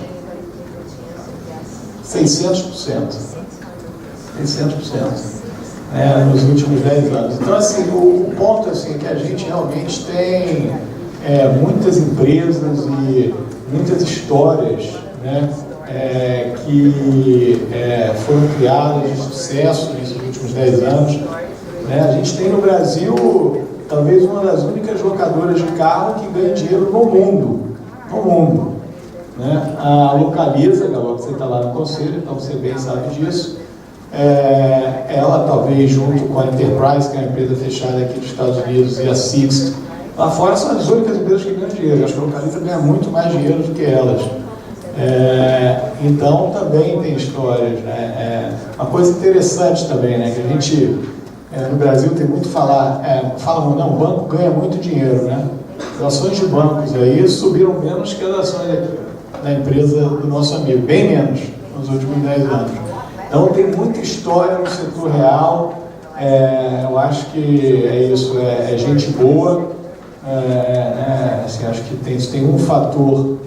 600%. 600%. Nos últimos 10 anos. Então, assim, o ponto assim, é que a gente realmente tem muitas empresas e muitas histórias, né, que foram criadas de sucesso nesses últimos 10 anos. A gente tem no Brasil, talvez uma das únicas locadoras de carro que ganha dinheiro no mundo. No mundo. Né? A Localiza, Galó, que você está lá no conselho, então você bem sabe disso. Ela talvez junto com a Enterprise, que é uma empresa fechada aqui dos Estados Unidos, e a Sixt, lá fora são as únicas empresas que ganham dinheiro. Acho que a Localiza ganha muito mais dinheiro do que elas. Então também tem histórias, né? Uma coisa interessante também, né? Que a gente no Brasil tem muito falam, não, o banco ganha muito dinheiro, né? As ações de bancos aí subiram menos que as ações da empresa do nosso amigo, bem menos nos últimos 10 anos. Então tem muita história no setor real, eu acho que é isso, é gente boa, assim, acho que tem um fator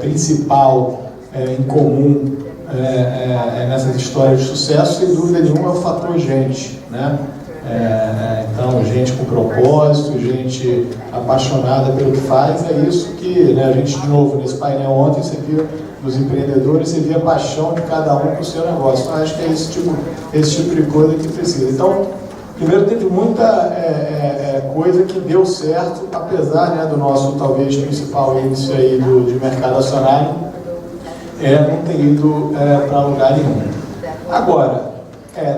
principal em comum nessas histórias de sucesso, sem dúvida nenhuma, é o fator gente, né? Então, gente com propósito, gente apaixonada pelo que faz, é isso que, né, a gente, de novo, nesse painel ontem, você viu dos empreendedores, você via a paixão de cada um com o seu negócio. Então, acho que é esse tipo de coisa que precisa. Então, primeiro, teve muita coisa que deu certo, apesar, né, do nosso, talvez, principal índice aí de mercado acionário não ter ido para lugar nenhum. Agora,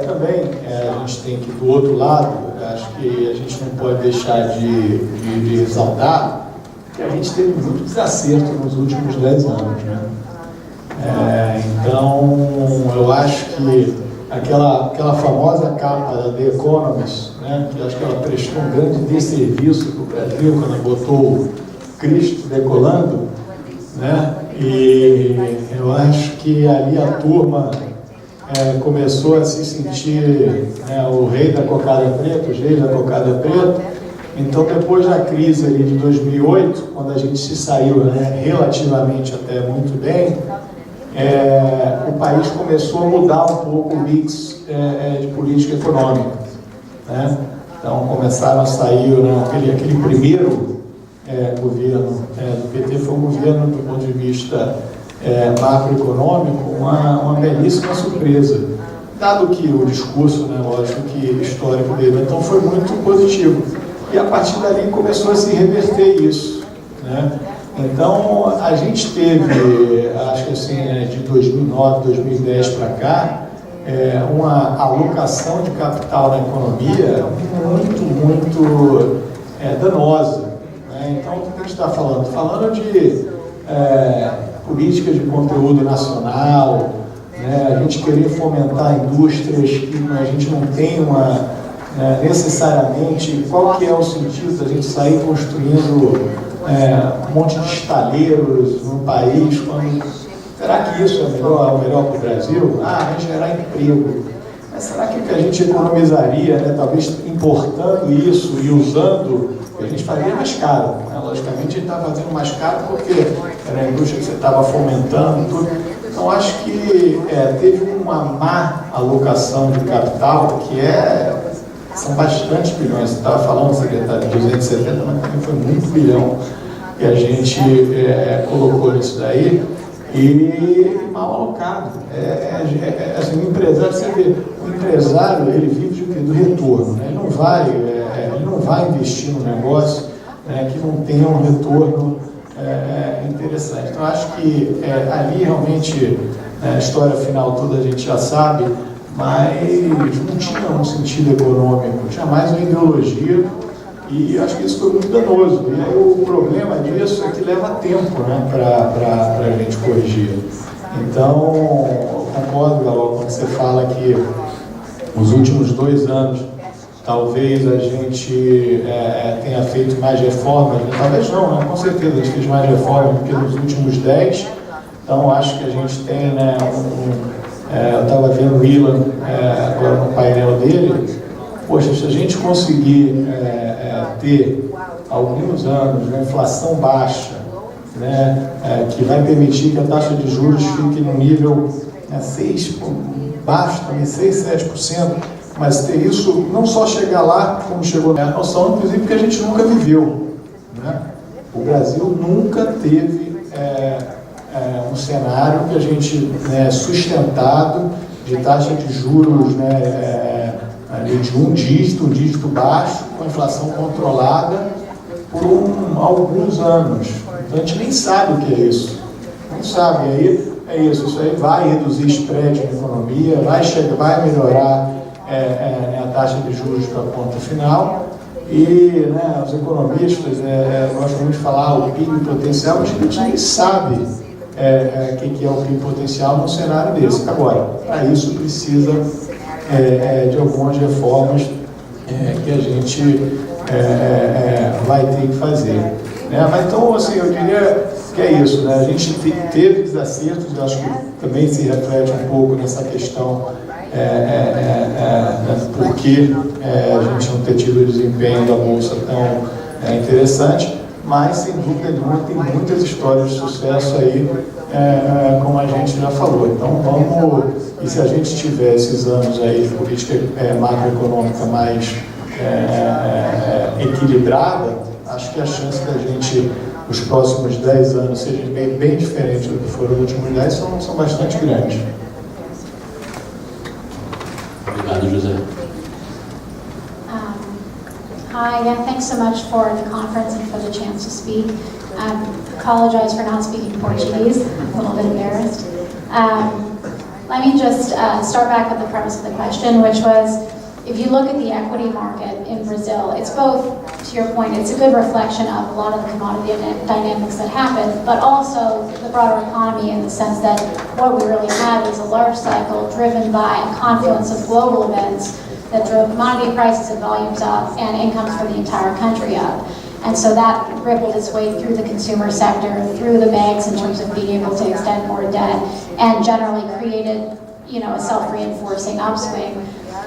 também a gente tem que, do outro lado, acho que a gente não pode deixar de exaltar que a gente teve muito desacerto nos últimos 10 anos, né? Então, eu acho que aquela famosa capa da The Economist, né, que acho que ela prestou um grande desserviço para o Brasil quando botou Cristo decolando, né? E eu acho que ali a turma começou a se sentir o rei da cocada preta, os reis da cocada preta. Então, depois da crise ali de 2008, quando a gente se saiu, né, relativamente até muito bem, o país começou a mudar um pouco o mix de política econômica, né? Então, começaram a sair, né, aquele primeiro governo do PT foi um governo, do ponto de vista macroeconômico, uma belíssima surpresa, dado que o discurso, né, lógico que histórico dele, então foi muito positivo. E a partir dali começou a se reverter isso, né? Então, a gente teve, acho que assim, de 2009, 2010 para cá, uma alocação de capital na economia muito danosa, né? Então, o que a gente está falando? Falando de política de conteúdo nacional, né? A gente querer fomentar indústrias que a gente não tem necessariamente, qual que é o sentido da gente sair construindo um monte de estaleiros no país, quando será que isso é melhor para o Brasil? Vai gerar emprego. Mas será que a gente economizaria, né, talvez importando isso e usando, a gente faria mais caro, né? Logicamente a gente está fazendo mais caro porque era a indústria que você estava fomentando tudo. Então acho que teve uma má alocação de capital, que são bastantes bilhões. Você estava falando, secretário, de 270, mas também foi muito bilhão que a gente colocou nisso daí, e mal alocado. Assim, o empresário, você vê, o empresário, ele vive do retorno, né? Ele não vai investir no negócio, né, que não tenha um retorno interessante. Então, acho que ali realmente, a história final toda a gente já sabe, mas não tinha um sentido econômico, tinha mais uma ideologia, e acho que isso foi muito danoso. E aí o problema disso é que leva tempo, né, para a gente corrigir. Então, eu concordo, Galol, quando você fala que os últimos 2 anos talvez a gente tenha feito mais reformas, né? Talvez não, né? Com certeza a gente fez mais reformas do que nos últimos 10. Então, acho que a gente tem, né, eu estava vendo o Ilan agora no painel dele. Poxa, se a gente conseguir ter alguns anos de inflação baixa, né, que vai permitir que a taxa de juros fique no nível baixo também, 6, 7%, mas ter isso, não só chegar lá como chegou na noção, inclusive porque a gente nunca viveu, né? O Brasil nunca teve um cenário que a gente, sustentado de taxa de juros, ali de um dígito baixo, com inflação controlada por alguns anos. Então a gente nem sabe o que é isso. Não sabe. E aí isso aí vai reduzir spread na economia, vai melhorar a taxa de juros para a ponta final. E os economistas gostam muito de falar o PIB potencial, mas a gente nem sabe o que é o PIB potencial num cenário desse. Agora, para isso precisa de algumas reformas que a gente vai ter que fazer. Mas então, assim, eu diria que é isso, né? A gente teve desacertos, eu acho que também se reflete um pouco nessa questão porque a gente não ter tido o desempenho da Bolsa tão interessante, mas sem dúvida nenhuma tem muitas histórias de sucesso aí, como a gente já falou. Então e se a gente tiver esses anos aí de política macroeconômica mais equilibrada, acho que a chance da gente, os próximos 10 anos, sejam bem diferentes do que foram os últimos 10, são bastante grandes. Obrigado, José. Hi, yeah, thanks so much for the conference and for the chance to speak. Apologize for not speaking Portuguese, I'm a little bit embarrassed. Let me just start back with the premise of the question, which was, if you look at the equity market in Brazil, it's both, to your point, it's a good reflection of a lot of the commodity dynamics that happen, but also the broader economy in the sense that what we really had was a large cycle driven by a confluence of global events that drove commodity prices and volumes up and incomes for the entire country up. And so that rippled its way through the consumer sector, through the banks in terms of being able to extend more debt, and generally created, a self-reinforcing upswing.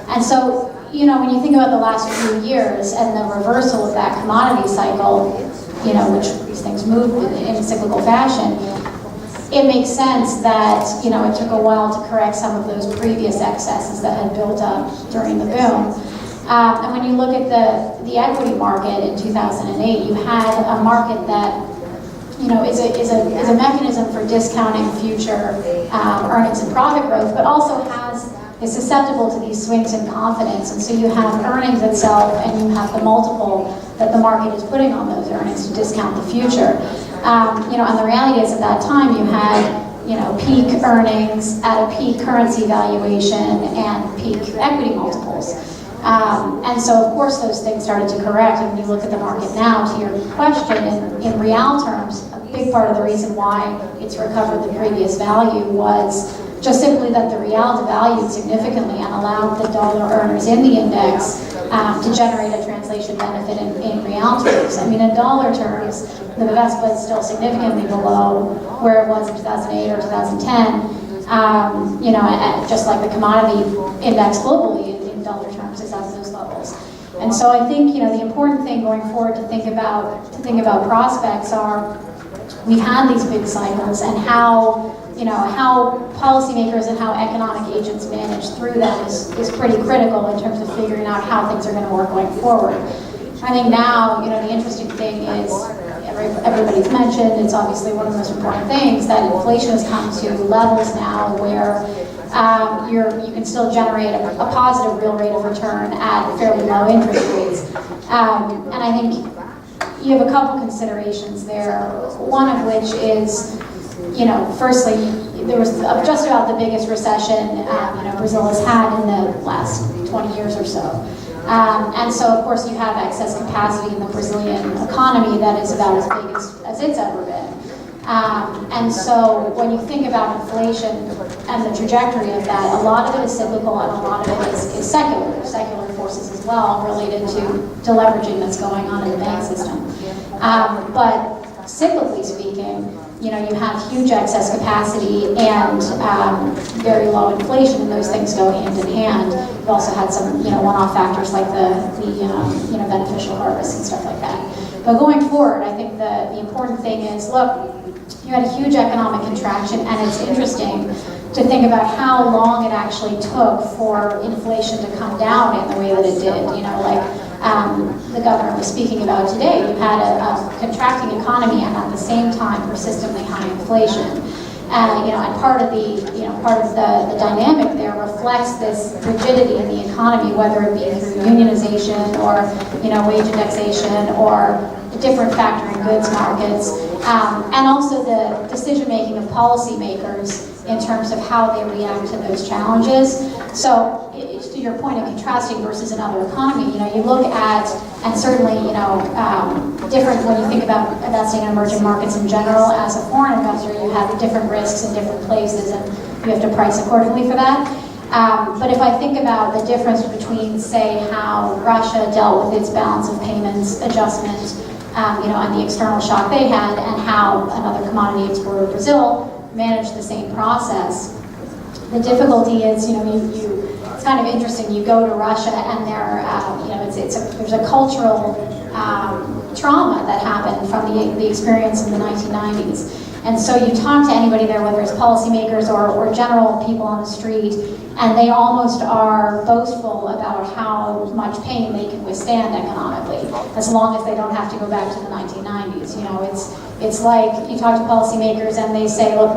And so, when you think about the last few years and the reversal of that commodity cycle, which these things move in a cyclical fashion, it makes sense that, it took a while to correct some of those previous excesses that had built up during the boom. And when you look at the equity market in 2008, you had a market that, is a mechanism for discounting future earnings and profit growth, but also is susceptible to these swings in confidence. And so you have earnings itself, and you have the multiple that the market is putting on those earnings to discount the future. And the reality is at that time you had, peak earnings at a peak currency valuation and peak equity multiples. And so of course those things started to correct, and when you look at the market now, to your question, in real terms, a big part of the reason why it's recovered the previous value was just simply that the real devalued significantly and allowed the dollar earners in the index to generate a translation benefit in real terms. I mean, in dollar terms, the Bovespa is still significantly below where it was in 2008 or 2010, just like the commodity index globally in dollar terms is at those levels. And so I think, the important thing going forward to think about prospects are, we've had these big cycles, and how policymakers and how economic agents manage through that is pretty critical in terms of figuring out how things are going to work going forward. I think now, the interesting thing is, everybody's mentioned, it's obviously one of the most important things, that inflation has come to levels now where you can still generate a positive real rate of return at fairly low interest rates. And I think you have a couple considerations there, one of which is, firstly, there was just about the biggest recession Brazil has had in the last 20 years or so. And so, of course, you have excess capacity in the Brazilian economy that is about as big as it's ever been. And so when you think about inflation and the trajectory of that, a lot of it is cyclical and a lot of it is secular forces as well, related to deleveraging that's going on in the bank system. But cyclically speaking, you have huge excess capacity and very low inflation, and those things go hand in hand. You've also had some, one-off factors like the beneficial harvest and stuff like that. But going forward, I think the important thing is, look, you had a huge economic contraction, and it's interesting to think about how long it actually took for inflation to come down in the way that it did. The governor was speaking about today, you had a contracting economy and at the same time persistently high inflation. And part of the dynamic there reflects this rigidity in the economy, whether it be through unionization or wage indexation or different factoring goods markets, and also the decision making of policymakers in terms of how they react to those challenges. So, to your point of contrasting versus another economy, you look at, and certainly, different when you think about investing in emerging markets in general. As a foreign investor, you have different risks in different places, and you have to price accordingly for that. But if I think about the difference between, say, how Russia dealt with its balance of payments adjustment, and the external shock they had, and how another commodity exporter, Brazil, managed the same process. The difficulty is, it's kind of interesting. You go to Russia, and there's a cultural trauma that happened from the experience in the 1990s. And so you talk to anybody there, whether it's policymakers or general people on the street, and they almost are boastful about how much pain they can withstand economically, as long as they don't have to go back to the 1990s. You know, it's like you talk to policymakers and they say, look,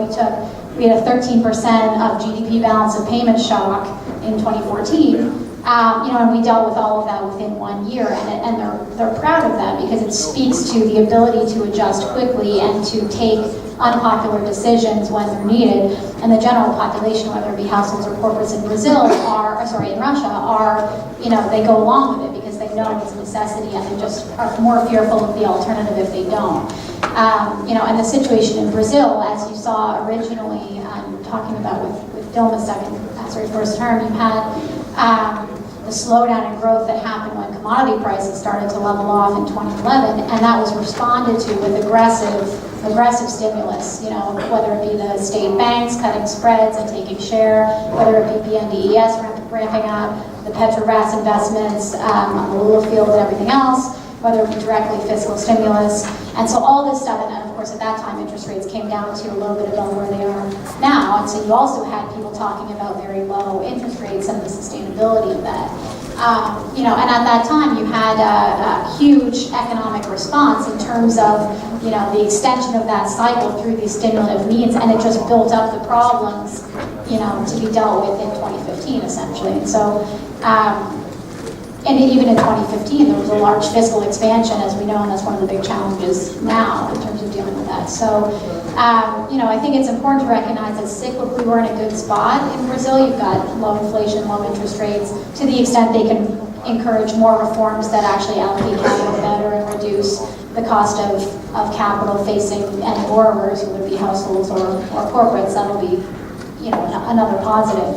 we had a 13% of GDP balance of payment shock in 2014. You know, and we dealt with all of that within 1 year, and they're proud of that because it speaks to the ability to adjust quickly and to take unpopular decisions when they're needed. And the general population, whether it be households or corporates in in Russia, you know, they go along with it because they know it's a necessity, and they just are more fearful of the alternative if they don't. You know, and the situation in Brazil, as you saw originally, talking about with Dilma's first term, you had the slowdown in growth that happened when commodity prices started to level off in 2011, and that was responded to with aggressive stimulus, you know, whether it be the state banks cutting spreads and taking share, whether it be BNDES ramping up, the Petrobras investments on the Lula field and everything else, whether it be directly fiscal stimulus. And so all this stuff, and of course at that time interest rates came down to a little bit above where they are now, and so you also had people talking about very low interest rates and the sustainability of that. You know, and at that time you had a huge economic response in terms of, you know, the extension of that cycle through these stimulative means, and it just built up the problems, you know, to be dealt with in 2015 essentially. And so, and even in 2015, there was a large fiscal expansion, as we know, and that's one of the big challenges now in terms of dealing with that. So, you know, I think it's important to recognize that cyclically we're in a good spot in Brazil. You've got low inflation, low interest rates, to the extent they can encourage more reforms that actually allocate capital better and reduce the cost of capital facing end borrowers, who would be households or corporates. That'll be, you know, another positive.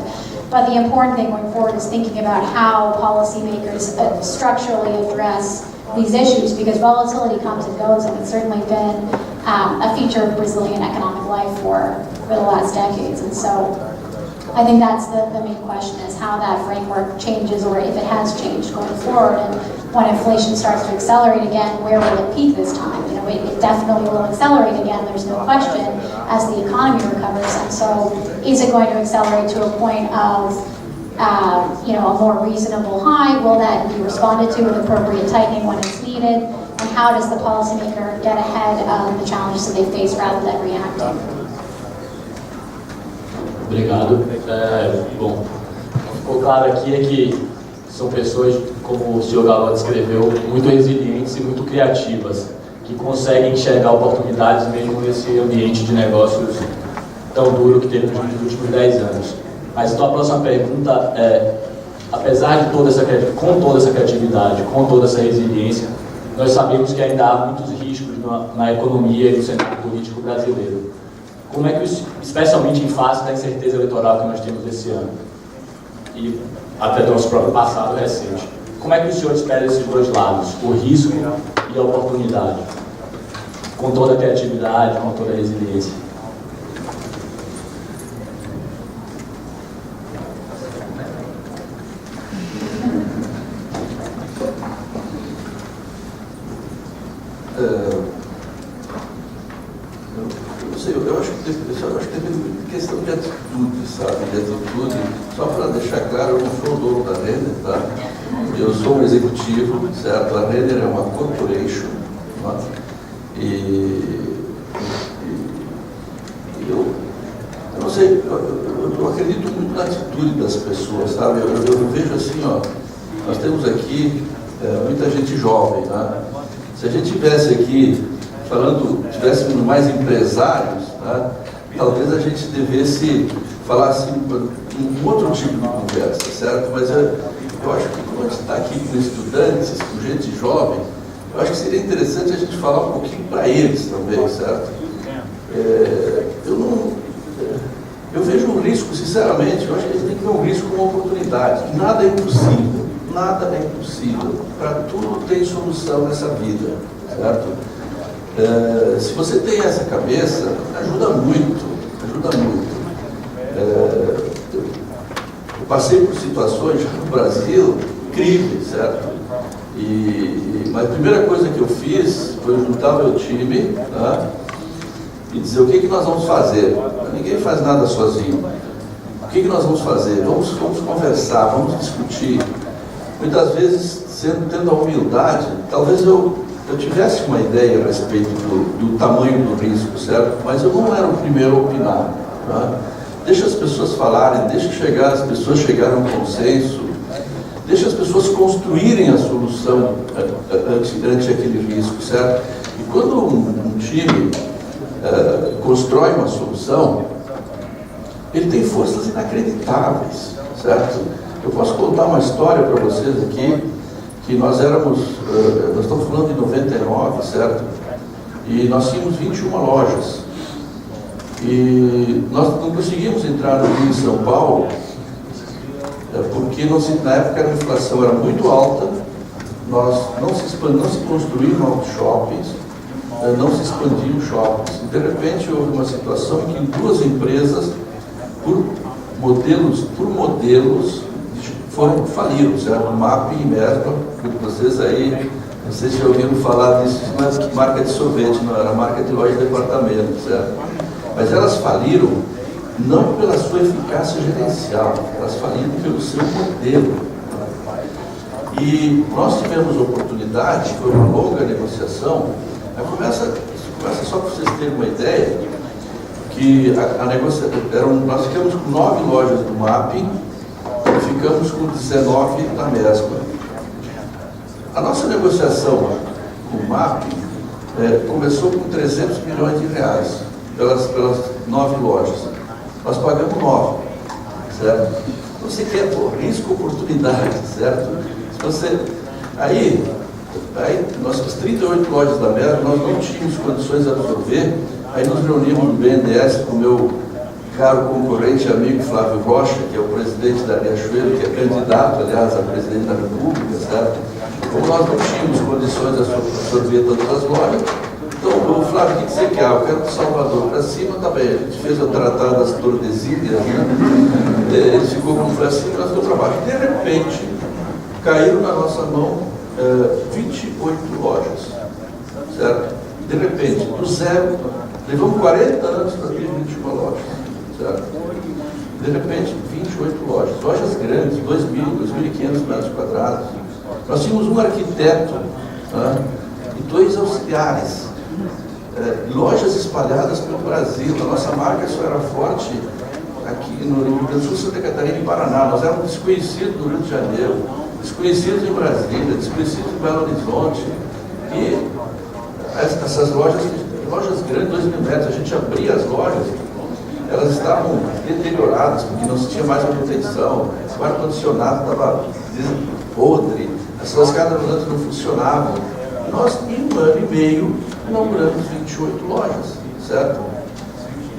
But the important thing going forward is thinking about how policymakers structurally address these issues, because volatility comes and goes, and it's certainly been a feature of Brazilian economic life for the last decades. And so I think that's the main question, is how that framework changes, or if it has changed going forward. And when inflation starts to accelerate again, where will it peak this time? You know, it definitely will accelerate again, there's no question, as the economy recovers. And so is it going to accelerate to a point of you know, a more reasonable high? Will that be responded to with appropriate tightening when it's needed? And how does the policymaker get ahead of the challenges that they face rather than reacting? Obrigado. Bom, ficou claro aqui é que são pessoas, como o senhor Galo descreveu, muito resilientes e muito criativas, que conseguem enxergar oportunidades mesmo nesse ambiente de negócios tão duro que temos nos últimos 10 anos. Mas então a próxima pergunta é, apesar de toda essa criatividade, com toda essa resiliência, nós sabemos que ainda há muitos riscos na economia e no cenário político brasileiro. Como é que, especialmente em face da incerteza eleitoral que nós temos esse ano, e até do nosso próprio passado recente, como é que o senhor espera esses dois lados, o risco e a oportunidade, com toda a criatividade, com toda a resiliência? Eu acho que tem questão de atitude, sabe? De atitude. Só para deixar claro, eu não sou o dono da Renner, tá? Eu sou um executivo, certo? A Renner é uma corporation, tá? Eu não sei, eu acredito muito na atitude das pessoas, sabe? Eu vejo assim, ó, nós temos aqui muita gente jovem, né? Se a gente tivesse aqui tivéssemos mais empresários, tá? Talvez a gente devesse falar assim, um outro tipo de conversa, certo? Mas eu acho que quando a gente está aqui com estudantes, com gente jovem, eu acho que seria interessante a gente falar um pouquinho para eles também, certo? Eu vejo um risco, sinceramente, eu acho que a gente tem que ver um risco como uma oportunidade. Nada é impossível, nada é impossível. Para tudo tem solução nessa vida, certo? Se você tem essa cabeça, ajuda muito, ajuda muito. Eu passei por situações já no Brasil incríveis, certo? Mas Mas a primeira coisa que eu fiz foi juntar meu time, tá? E dizer o que nós vamos fazer. Ninguém faz nada sozinho. O que nós vamos fazer? Vamos conversar, vamos discutir. Muitas vezes, tendo a humildade, talvez eu tivesse uma ideia a respeito do tamanho do risco, certo? Mas eu não era o primeiro a opinar. Tá? Deixa as pessoas falarem, deixa as pessoas chegarem a um consenso, deixa as pessoas construírem a solução ante aquele risco, certo? E quando um time constrói uma solução, ele tem forças inacreditáveis, certo? Eu posso contar uma história para vocês aqui, que nós estamos falando de 99, certo? E nós tínhamos 21 lojas. E nós não conseguimos entrar no Rio, em São Paulo, porque na época a inflação era muito alta, não se construíam novos shoppings, não se expandiam shoppings. E de repente houve uma situação em que duas empresas, por modelos, faliram, certo? MAP e Mesbla, vocês aí, não sei se já ouviram falar disso, mas marca de sorvete, não era marca de loja de departamento, certo? Mas elas faliram não pela sua eficácia gerencial, elas faliram pelo seu modelo. E nós tivemos oportunidade, foi uma longa negociação, começa só para vocês terem uma ideia, que nós ficamos com 9 lojas do MAP e ficamos com 19 da Mesbla. A nossa negociação com o MAP começou com 300 milhões de reais pelas 9 lojas. Nós pagamos 9, certo? Você quer risco oportunidade, certo? Aí nós tínhamos 38 lojas da Mesbla, nós não tínhamos condições de absorver. Aí nos reunimos no BNDES com o meu caro concorrente e amigo Flávio Rocha, que é o presidente da Riachuelo, que é candidato, aliás, a presidente da República, certo? Como nós não tínhamos condições de absorver todas as lojas, então, o Flávio, o que você quer? Eu quero de Salvador para cima, tá bem. A gente fez o tratado das Tordesilhas, né? Ele ficou com para cima e nós ficamos para baixo. De repente, caíram na nossa mão 28 lojas, certo? De repente, do zero, levamos 40 anos para ter 21 lojas, certo? De repente, 28 lojas grandes, 2.000, 2.500 metros quadrados. Nós tínhamos um arquiteto, tá? E 2 auxiliares, lojas espalhadas pelo Brasil. A nossa marca só era forte aqui no Rio Grande do Sul, Santa Catarina e Paraná. Nós éramos desconhecidos no Rio de Janeiro, desconhecidos em Brasília, desconhecidos em Belo Horizonte. E essas lojas grandes, 2.000 metros, a gente abria as lojas, elas estavam deterioradas, porque não se tinha mais manutenção, o ar-condicionado estava podre, as suas escadas rolantes não funcionavam. Nós, em 1 ano e meio, inauguramos 28 lojas, certo?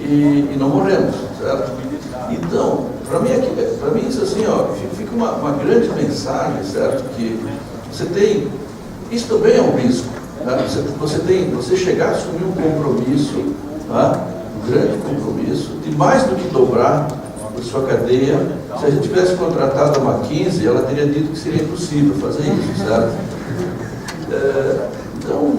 E não morremos, certo? Então, para mim isso assim, ó, fica uma grande mensagem, certo? Que você tem, isso também é um risco, né? Você chegar a assumir um compromisso, tá? Um grande compromisso, de mais do que dobrar a sua cadeia. Se a gente tivesse contratado a McKinsey, ela teria dito que seria impossível fazer isso, certo? Então,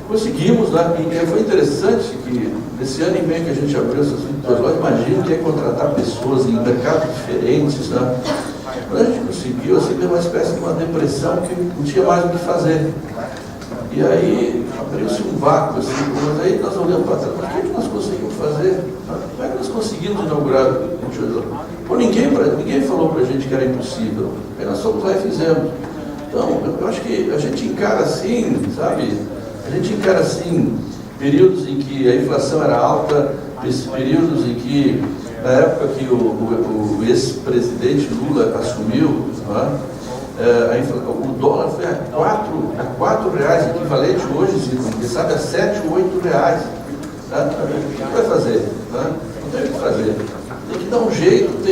conseguimos, né? E foi interessante que nesse ano e meio que a gente abriu essas 22 lojas, imagina que é contratar pessoas em mercados diferentes, né? Quando a gente conseguiu, assim, deu uma espécie de uma depressão que não tinha mais o que fazer. E aí abriu-se um vácuo, assim, mas aí nós olhamos para trás, mas o que nós conseguimos fazer? Como é que nós conseguimos inaugurar o Tijolo? Pô, ninguém falou para a gente que era impossível. Aí nós fomos lá e fizemos. Então, eu acho que a gente encara assim, sabe? A gente encara assim períodos em que a inflação era alta, períodos em que, na época que o ex-presidente Lula assumiu, né, o dólar foi a R$4, equivalente hoje, quem sabe a R$7 ou R$8. Tá? O que vai fazer? Tá? Não tem o que fazer. Tem que dar um jeito,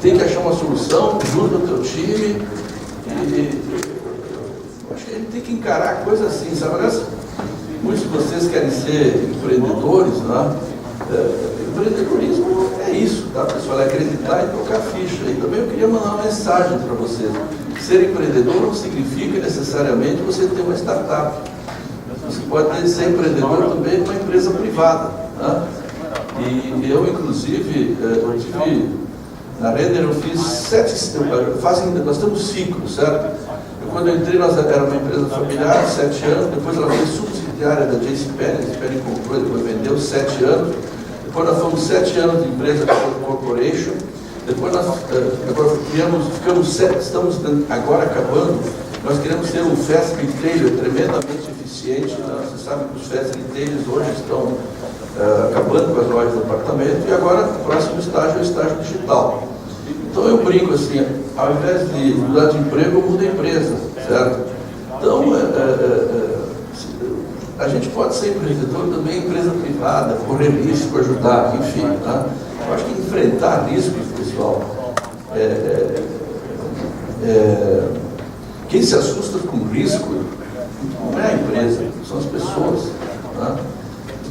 tem que achar uma solução, junto ao teu time. Acho que a gente tem que encarar a coisa assim, sabe? Muitos de vocês querem ser empreendedores, né? Empreendedorismo é isso, tá, pessoal? É acreditar e tocar ficha. E também eu queria mandar uma mensagem para vocês. ser empreendedor não significa necessariamente você ter uma startup. Você pode ser empreendedor também com uma empresa privada, né? E eu, inclusive, na Renner eu fiz nós temos ciclos, certo? Quando eu entrei, nós era uma empresa familiar, 7 anos, depois ela foi subsidiária da JCPenney, a JCPenney comprou, depois vendeu 7 anos, depois nós fomos 7 anos de empresa corporation, depois nós agora estamos agora acabando, nós queremos ser um fast retailer tremendamente eficiente, né? Você sabe que os fast retailers hoje estão acabando com as lojas de departamento, e agora o próximo estágio é o estágio digital. Então eu brinco assim, ao invés de mudar de emprego, eu mudo a empresa, certo? Então, a gente pode ser empreendedor também em empresa privada, correr risco, ajudar, enfim, tá? Eu acho que enfrentar riscos, pessoal, quem se assusta com risco não é a empresa, são as pessoas, tá?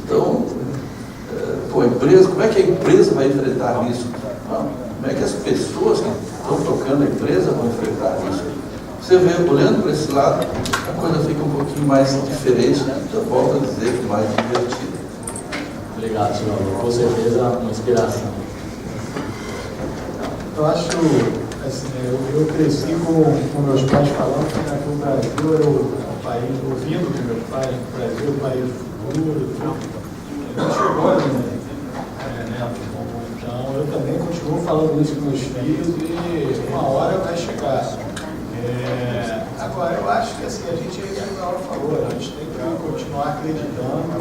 Então, como é que a empresa vai enfrentar risco? Como é que as pessoas que estão tocando a empresa vão enfrentar isso? Você vê, olhando para esse lado, a coisa fica um pouquinho mais diferente, eu volto a dizer, mais divertida. Obrigado, senhor. Com certeza, uma inspiração. Eu acho, assim, eu cresci com meus pais falando que o Brasil era o país, ouvindo dos meus pais, o Brasil é o país do futuro, tudo. Não chegou ali, né? Então, eu também continuo falando isso com meus filhos e uma hora vai chegar. Agora, eu acho que assim, a gente, como a Laura falou, a gente tem que continuar acreditando.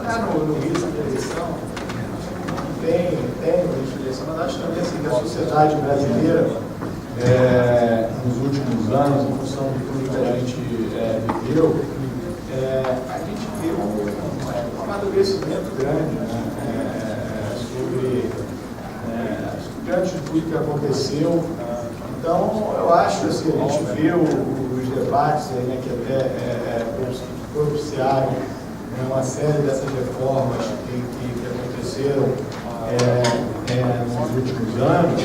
Lá no risco da eleição, tem o risco da eleição, mas acho também assim, que a sociedade brasileira, nos últimos anos, em função de tudo que a gente viveu, a gente viu um amadurecimento grande, né? Diante de tudo que aconteceu. Então, eu acho assim, a gente vê os debates aí, né, que até propiciaram uma série dessas reformas que aconteceram nos últimos anos,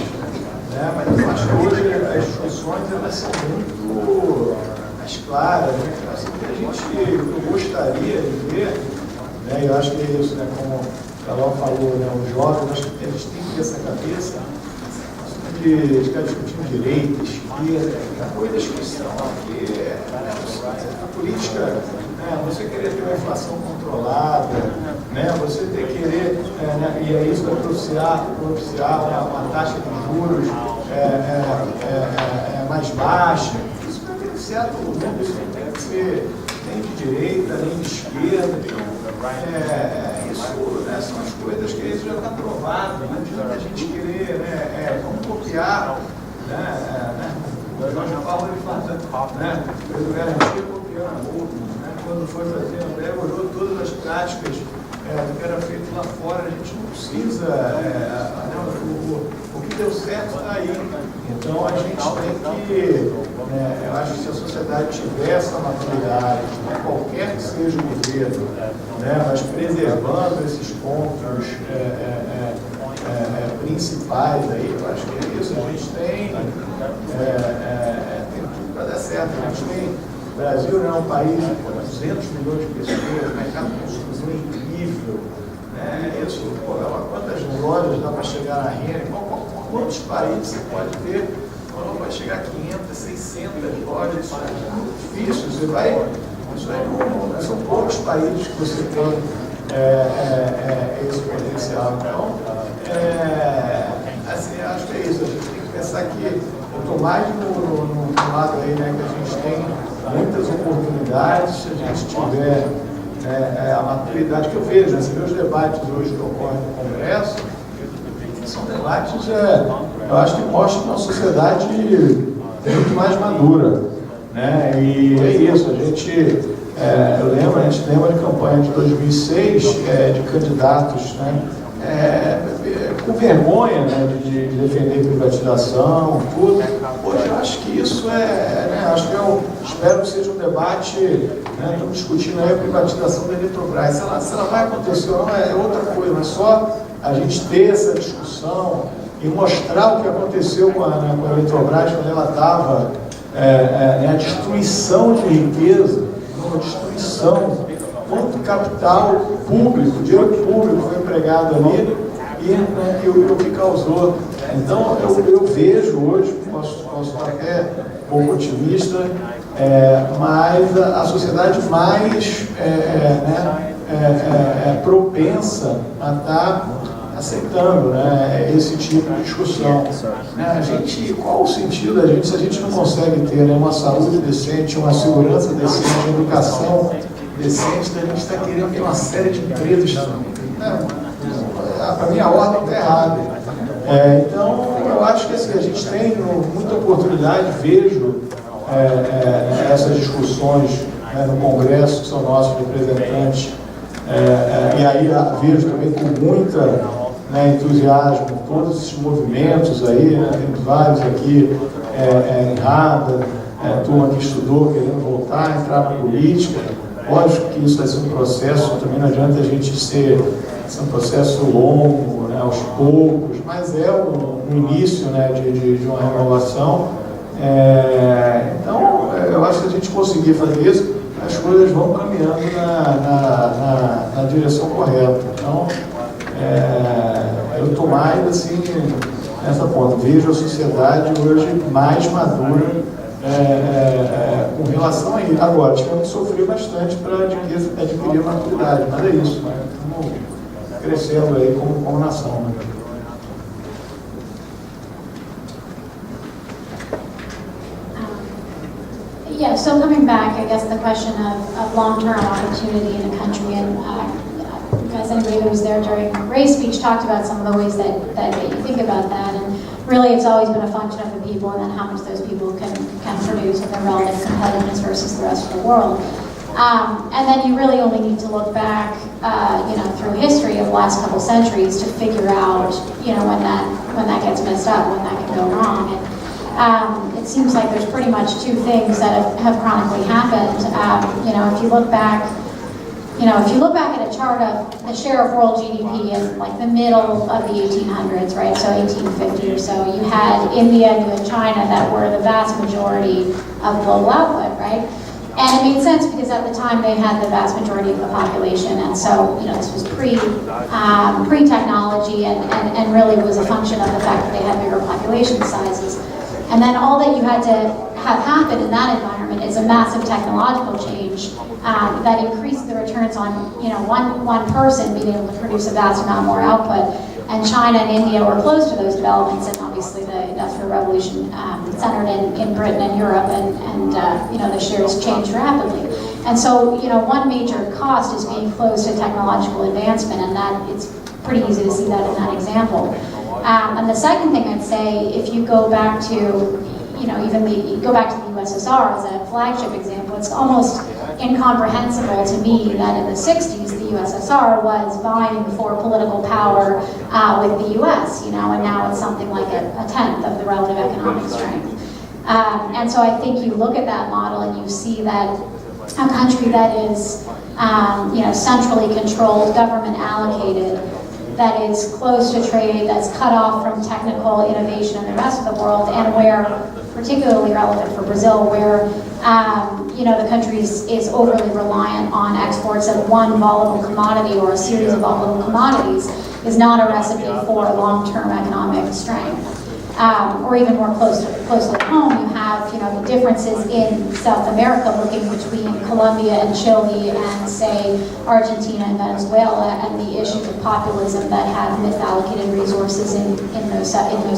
né, mas eu acho que hoje as discussões elas são muito mais claras, né, assim, que eu gostaria de ver, né, eu acho que é isso, né, como o Carol falou, né, os jovens, acho que eles têm que ter essa cabeça de ficar discutindo direita, esquerda, coisas que são aqui, a política, né, você querer ter uma inflação controlada, né, você ter querer, né, e é isso vai propiciar uma taxa de juros mais baixa, isso vai beneficiar todo mundo, isso não tem que ser nem de direita, nem de esquerda. Isso, né, são as coisas que isso já está provado, não adianta a gente querer, vamos copiar, o Jorge Paulo ele fala, né, o garantia copiando outro, né, quando foi fazer André, olhou todas as práticas do que era feito lá fora, a gente não precisa, o que deu certo está aí, então a gente tem que, eu acho que se a sociedade tiver essa maturidade, né, qualquer que seja o governo, né, mas preservando esses pontos principais aí, eu acho que é isso, a gente tem tudo para dar certo, a gente tem, o Brasil é um país com 200 milhões de pessoas, mercado de construção incrível, isso, quantas lojas dá para chegar na Renner, quantos países você pode ter, quando vai chegar a 500, 600 lojas, isso é muito difícil, são poucos países que você tem esse potencial. Então, assim, acho que é isso, a gente tem que pensar que eu estou mais no lado aí, né, que a gente tem muitas oportunidades, se a gente tiver a maturidade que eu vejo, né, você vê os debates hoje que ocorrem no Congresso, são debates, eu acho que mostram uma sociedade muito mais madura, né, e é isso, a gente lembra de campanha de 2006, de candidatos, né, com vergonha, né, de defender privatização, tudo. Hoje eu acho que isso acho que espero que seja um debate, né, estamos discutindo aí a privatização da Eletrobras. Se ela vai acontecer ou não é outra coisa, mas só a gente ter essa discussão, e mostrar o que aconteceu com a Eletrobras quando ela estava a destruição de riqueza, uma destruição, quanto capital público, dinheiro público foi empregado ali e o que causou. Então eu vejo hoje, posso estar até um pouco otimista, mas a sociedade mais propensa a estar aceitando, né, esse tipo de discussão. Qual o sentido da gente se a gente não consegue ter, né, uma saúde decente, uma segurança decente, uma educação decente, a gente está querendo ter uma série de empresas. Para mim a ordem está errada. Então eu acho que assim, a gente tem muita oportunidade, vejo essas discussões, né, no Congresso, que são nossos representantes, e aí vejo também com muita, né, entusiasmo todos esses movimentos aí, né, tem vários aqui em Harvard, turma que estudou, querendo voltar a entrar na política. Lógico que isso vai ser um processo, também não adianta a gente ser um processo longo, né, aos poucos, mas um início, né, de uma renovação. Então, eu acho que a gente conseguir fazer isso, as coisas vão caminhando na direção correta. Então, eu estou mais assim, nessa ponta. Vejo a sociedade hoje mais madura com relação a isso. Agora, tivemos que sofrer bastante para adquirir a maturidade, mas é isso, né? Estamos crescendo aí como nação. Né? Yeah, so coming back, I guess the question of long-term opportunity in a country, and because anybody who was there during Ray's speech talked about some of the ways that you think about that, and really it's always been a function of the people and then how much those people can produce and their relative competitiveness versus the rest of the world. And then you really only need to look back, through history of the last couple centuries to figure out, when that gets messed up, when that can go wrong. And it seems like there's pretty much two things that have chronically happened. If you look back at a chart of the share of world GDP in like the middle of the 1800s, right? So 1850 or so, you had India and you had China that were the vast majority of global output, right? And it made sense because at the time they had the vast majority of the population, and so this was pre-technology and really was a function of the fact that they had bigger population sizes. And then all that you had to have happen in that environment is a massive technological change that increased the returns on one person being able to produce a vast amount more output. And China and India were close to those developments, and obviously the Industrial Revolution centered in Britain and Europe, and the shares changed rapidly. And so one major cost is being close to technological advancement, and that it's pretty easy to see that in that example. And the second thing I'd say, if you go back to, go back to the USSR as a flagship example, it's almost incomprehensible to me that in the 60s the USSR was vying for political power with the US, and now it's something like a tenth of the relative economic strength. And so I think you look at that model and you see that a country that is, centrally controlled, government allocated, that is close to trade, that's cut off from technical innovation in the rest of the world, and where, particularly relevant for Brazil, where the country is overly reliant on exports of one volatile commodity or a series of volatile commodities, is not a recipe for long-term economic strength. Or even more closely at home, you have the differences in South America, looking between Colombia and Chile and, say, Argentina and Venezuela, and the issues of populism that have misallocated resources in those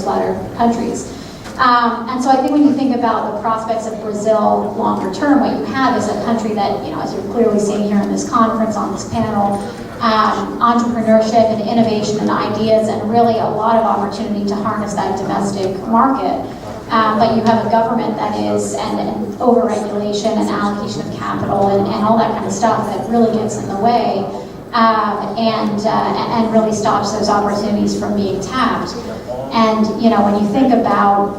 latter countries. And so I think when you think about the prospects of Brazil longer term, what you have is a country that, as you're clearly seeing here in this conference, on this panel, entrepreneurship and innovation and ideas, and really a lot of opportunity to harness that domestic market. But you have a government that is, and overregulation and allocation of capital and all that kind of stuff that really gets in the way and really stops those opportunities from being tapped. And when you think about,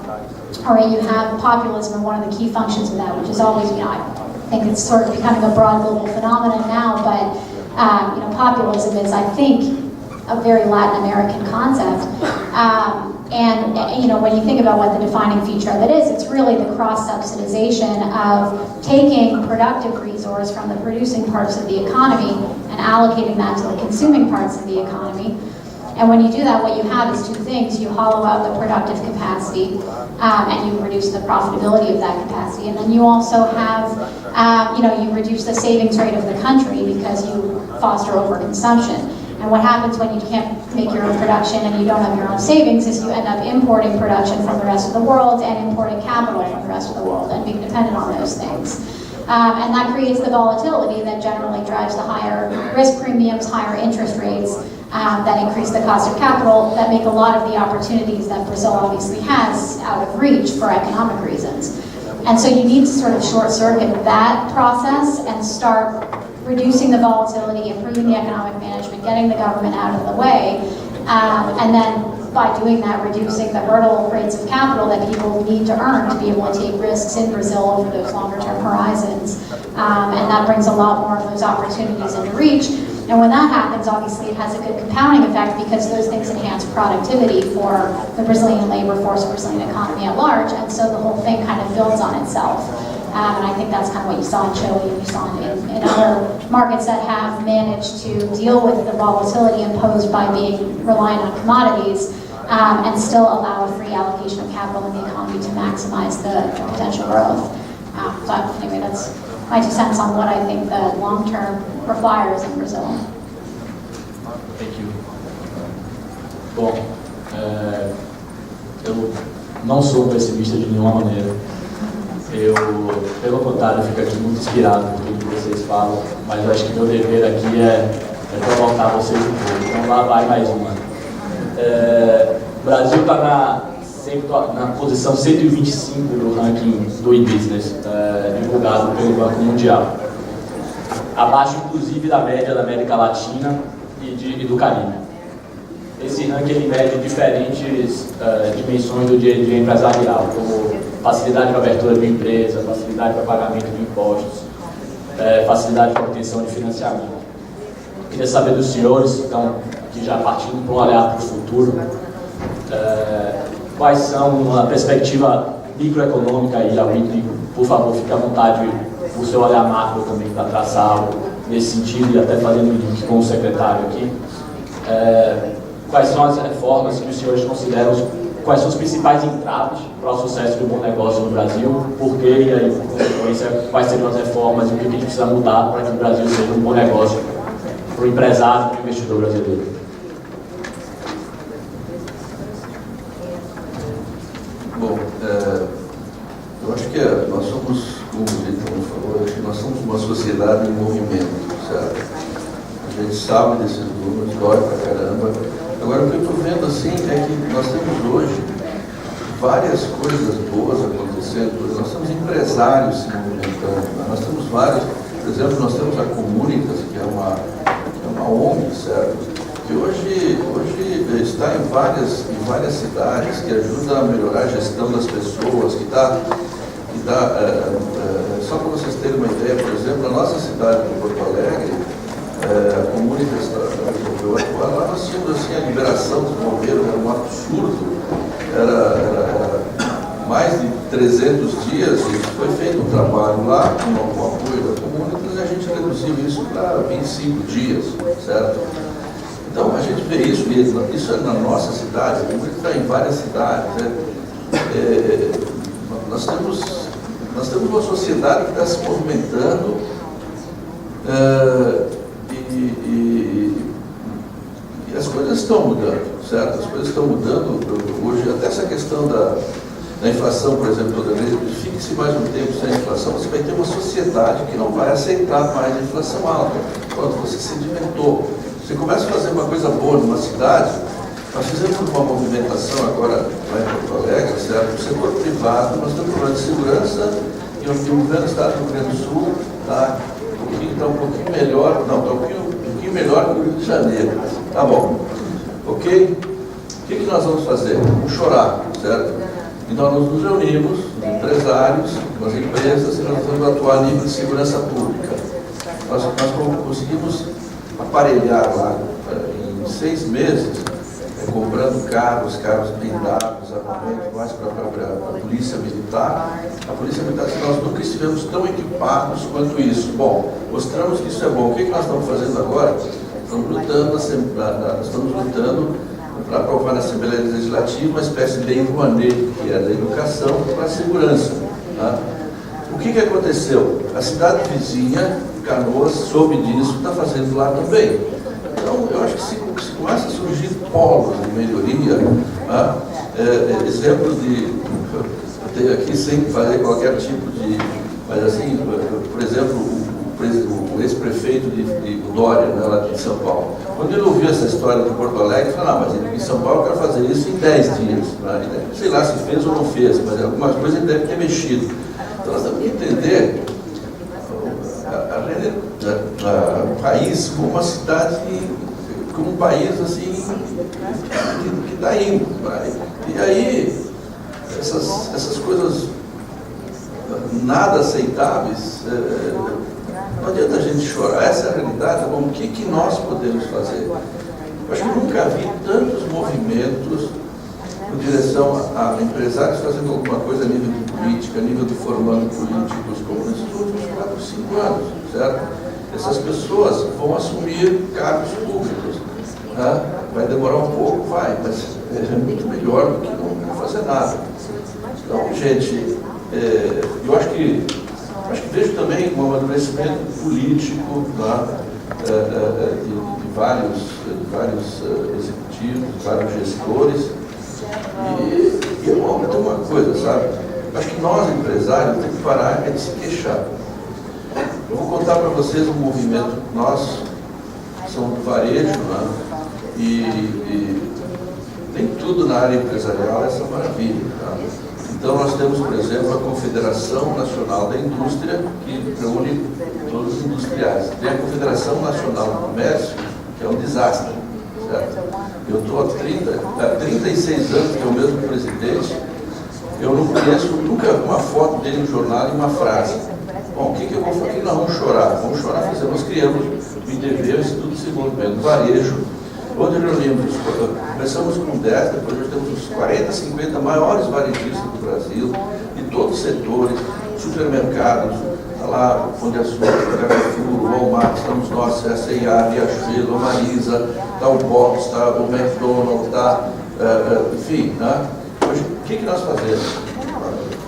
or you have populism, and one of the key functions of that, which is always, I think it's sort of becoming a broad global phenomenon now, but populism is, I think, a very Latin American concept. And when you think about what the defining feature of it is, it's really the cross-subsidization of taking productive resource from the producing parts of the economy and allocating that to the consuming parts of the economy. And when you do that, what you have is two things. You hollow out the productive capacity, and you reduce the profitability of that capacity. And then you also have, you reduce the savings rate of the country because you foster overconsumption. And what happens when you can't make your own production and you don't have your own savings is you end up importing production from the rest of the world and importing capital from the rest of the world and being dependent on those things. And that creates the volatility that generally drives the higher risk premiums, higher interest rates, that increase the cost of capital, that make a lot of the opportunities that Brazil obviously has out of reach for economic reasons. And so you need to sort of short-circuit that process and start reducing the volatility, improving the economic management, getting the government out of the way, and then by doing that, reducing the hurdle rates of capital that people need to earn to be able to take risks in Brazil over those longer-term horizons. And that brings a lot more of those opportunities into reach. And when that happens, obviously it has a good compounding effect because those things enhance productivity for the Brazilian labor force, the Brazilian economy at large, and so the whole thing kind of builds on itself. And I think that's kind of what you saw in Chile and you saw in other markets that have managed to deal with the volatility imposed by being reliant on commodities and still allow a free allocation of capital in the economy to maximize the potential growth. So anyway, that's my 2 cents on what I think the long-term requires in Brazil. Thank you. Bom, eu não sou pessimista de nenhuma maneira. Eu, pelo contrário, fico aqui muito inspirado por tudo que vocês falam, mas eu acho que meu dever aqui é provocar vocês um pouco. Então lá vai mais uma. O Brasil está na posição 125 no ranking do e-business, divulgado pelo Banco Mundial. Abaixo, inclusive, da média da América Latina e do Caribe. Esse ranking ele mede diferentes dimensões do dia a dia empresarial, como facilidade para abertura de empresa, facilidade para pagamento de impostos, facilidade para obtenção de financiamento. Queria saber dos senhores, então, que já partindo para um olhar para o futuro, quais são a perspectiva microeconômica aí, Whitney, por favor, fique à vontade, o seu olhar macro também para traçar algo nesse sentido e até fazendo link com o secretário aqui. Quais são as reformas que os senhores consideram, quais são os principais entraves para o sucesso de um bom negócio no Brasil, por quê e aí, por consequência, quais seriam as reformas e o que a gente precisa mudar para que o Brasil seja um bom negócio para o empresário e para o investidor brasileiro. Bom, eu acho que nós somos, como o Vitor falou, acho que nós somos uma sociedade em movimento, certo? A gente sabe desses números, dói pra caramba. Agora, o que eu estou vendo assim é que nós temos hoje várias coisas boas acontecendo. Nós temos empresários se movimentando, nós temos vários, por exemplo, nós temos a Comunitas, que é uma ONG, certo? Que hoje está em várias cidades, que ajuda a melhorar a gestão das pessoas, só para vocês terem uma ideia, por exemplo, na nossa cidade de Porto Alegre, a Comunitas resolveu atuar, lá nós tínhamos assim, a liberação dos bombeiros, era um absurdo, era mais de 300 dias, e foi feito um trabalho lá, com o apoio da Comunitas, e a gente reduziu isso para 25 dias, certo? Então, a gente vê isso é na nossa cidade, a Comunitas está em várias cidades, né? Nós temos uma sociedade que está se movimentando e as coisas estão mudando, certo? As coisas estão mudando hoje, até essa questão da inflação, por exemplo, toda vez, fique-se mais um tempo sem inflação, você vai ter uma sociedade que não vai aceitar mais a inflação alta. Quando você sedimentou, você começa a fazer uma coisa boa numa cidade. Nós fizemos uma movimentação agora lá em Porto Alegre, certo? O setor privado, nós temos um problema de segurança e o governo do estado do Rio Grande do Sul está um pouquinho melhor, não, está um pouquinho melhor que o Rio de Janeiro. Tá bom, ok? O que nós vamos fazer? Vamos chorar, certo? Então nós nos reunimos, empresários, com as empresas, e nós vamos atuar a nível de segurança pública. Nós conseguimos aparelhar lá em 6 meses, com comprando carros blindados, armamento, mais para a própria polícia militar. A polícia militar disse, nós nunca estivemos tão equipados quanto isso. Bom, mostramos que isso é bom. O que nós estamos fazendo agora? Estamos lutando para aprovar na Assembleia Legislativa uma espécie de lei Rouanet, que é da educação para a segurança. Tá? O que aconteceu? A cidade vizinha, Canoas, soube disso, está fazendo lá também. Então, eu acho que se começa a surgir polos de melhoria, tá? Exemplos de... Eu tenho aqui sem fazer qualquer tipo de... Mas assim, por exemplo, o ex-prefeito de Dória, né, lá de São Paulo, quando ele ouviu essa história de Porto Alegre, ele falou, mas em São Paulo eu quero fazer isso em 10 dias. Né? Sei lá se fez ou não fez, mas algumas coisas ele deve ter mexido. Então nós temos que entender o país como uma cidade, como um país assim, que está indo. Né? E aí, essas coisas nada aceitáveis, não adianta a gente chorar, essa é a realidade. Bom, o que nós podemos fazer? Eu acho que nunca vi tantos movimentos em direção a empresários fazendo alguma coisa a nível de política, a nível de formando políticos, como nesses últimos 4, 5 anos, certo? Essas pessoas vão assumir cargos públicos. Né? Vai demorar um pouco, vai, mas é muito melhor do que não fazer nada. Então, gente, eu acho que vejo também um amadurecimento político, tá? de vários executivos, de vários gestores. E é bom, tem uma coisa, sabe? Acho que nós, empresários, temos que parar de se queixar. Eu vou contar para vocês um movimento. Nós somos do varejo, né? E nem tudo na área empresarial é essa maravilha. Tá? Então nós temos, por exemplo, a Confederação Nacional da Indústria, que reúne todos os industriais. Tem a Confederação Nacional do Comércio, que é um desastre. Certo? Eu estou há 36 anos, que é o mesmo presidente, eu não conheço nunca uma foto dele no jornal e uma frase. Bom, o que eu vou fazer? Nós vamos chorar. Vamos chorar, nós criamos o IDV, o Instituto de Desenvolvimento Varejo, onde reunimos, começamos com 10, depois nós temos uns 40, 50 maiores varejistas do Brasil, de todos os setores, supermercados, está lá Pão de Açúcar, Carrefour, Walmart, estamos nós, a C&A, Riachuelo, a Marisa, está o Box, está o McDonald's, está, enfim, né? Hoje, o que nós fazemos?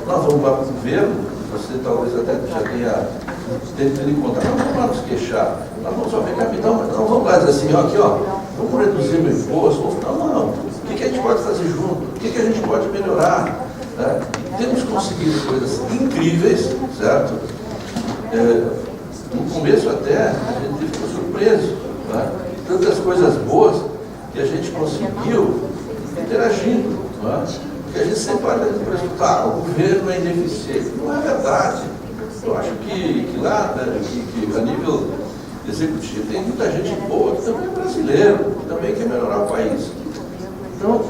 Nós vamos lá para o governo, você talvez até já tenha encontrado, não vamos lá nos queixar, nós vamos só ver capital, mas não vamos lá dizer assim, ó, aqui, ó, vamos reduzir o imposto, não, o que a gente pode fazer junto, o que a gente pode melhorar, né? Temos conseguido coisas incríveis, certo? No começo até, a gente ficou surpreso, né? Tantas coisas boas que a gente conseguiu interagindo, né? Porque a gente sempre olha para escutar, o governo é ineficiente, não é verdade. Eu acho que lá, né, que a nível executivo, tem muita gente boa que também é brasileiro, que também quer melhorar o país. Então,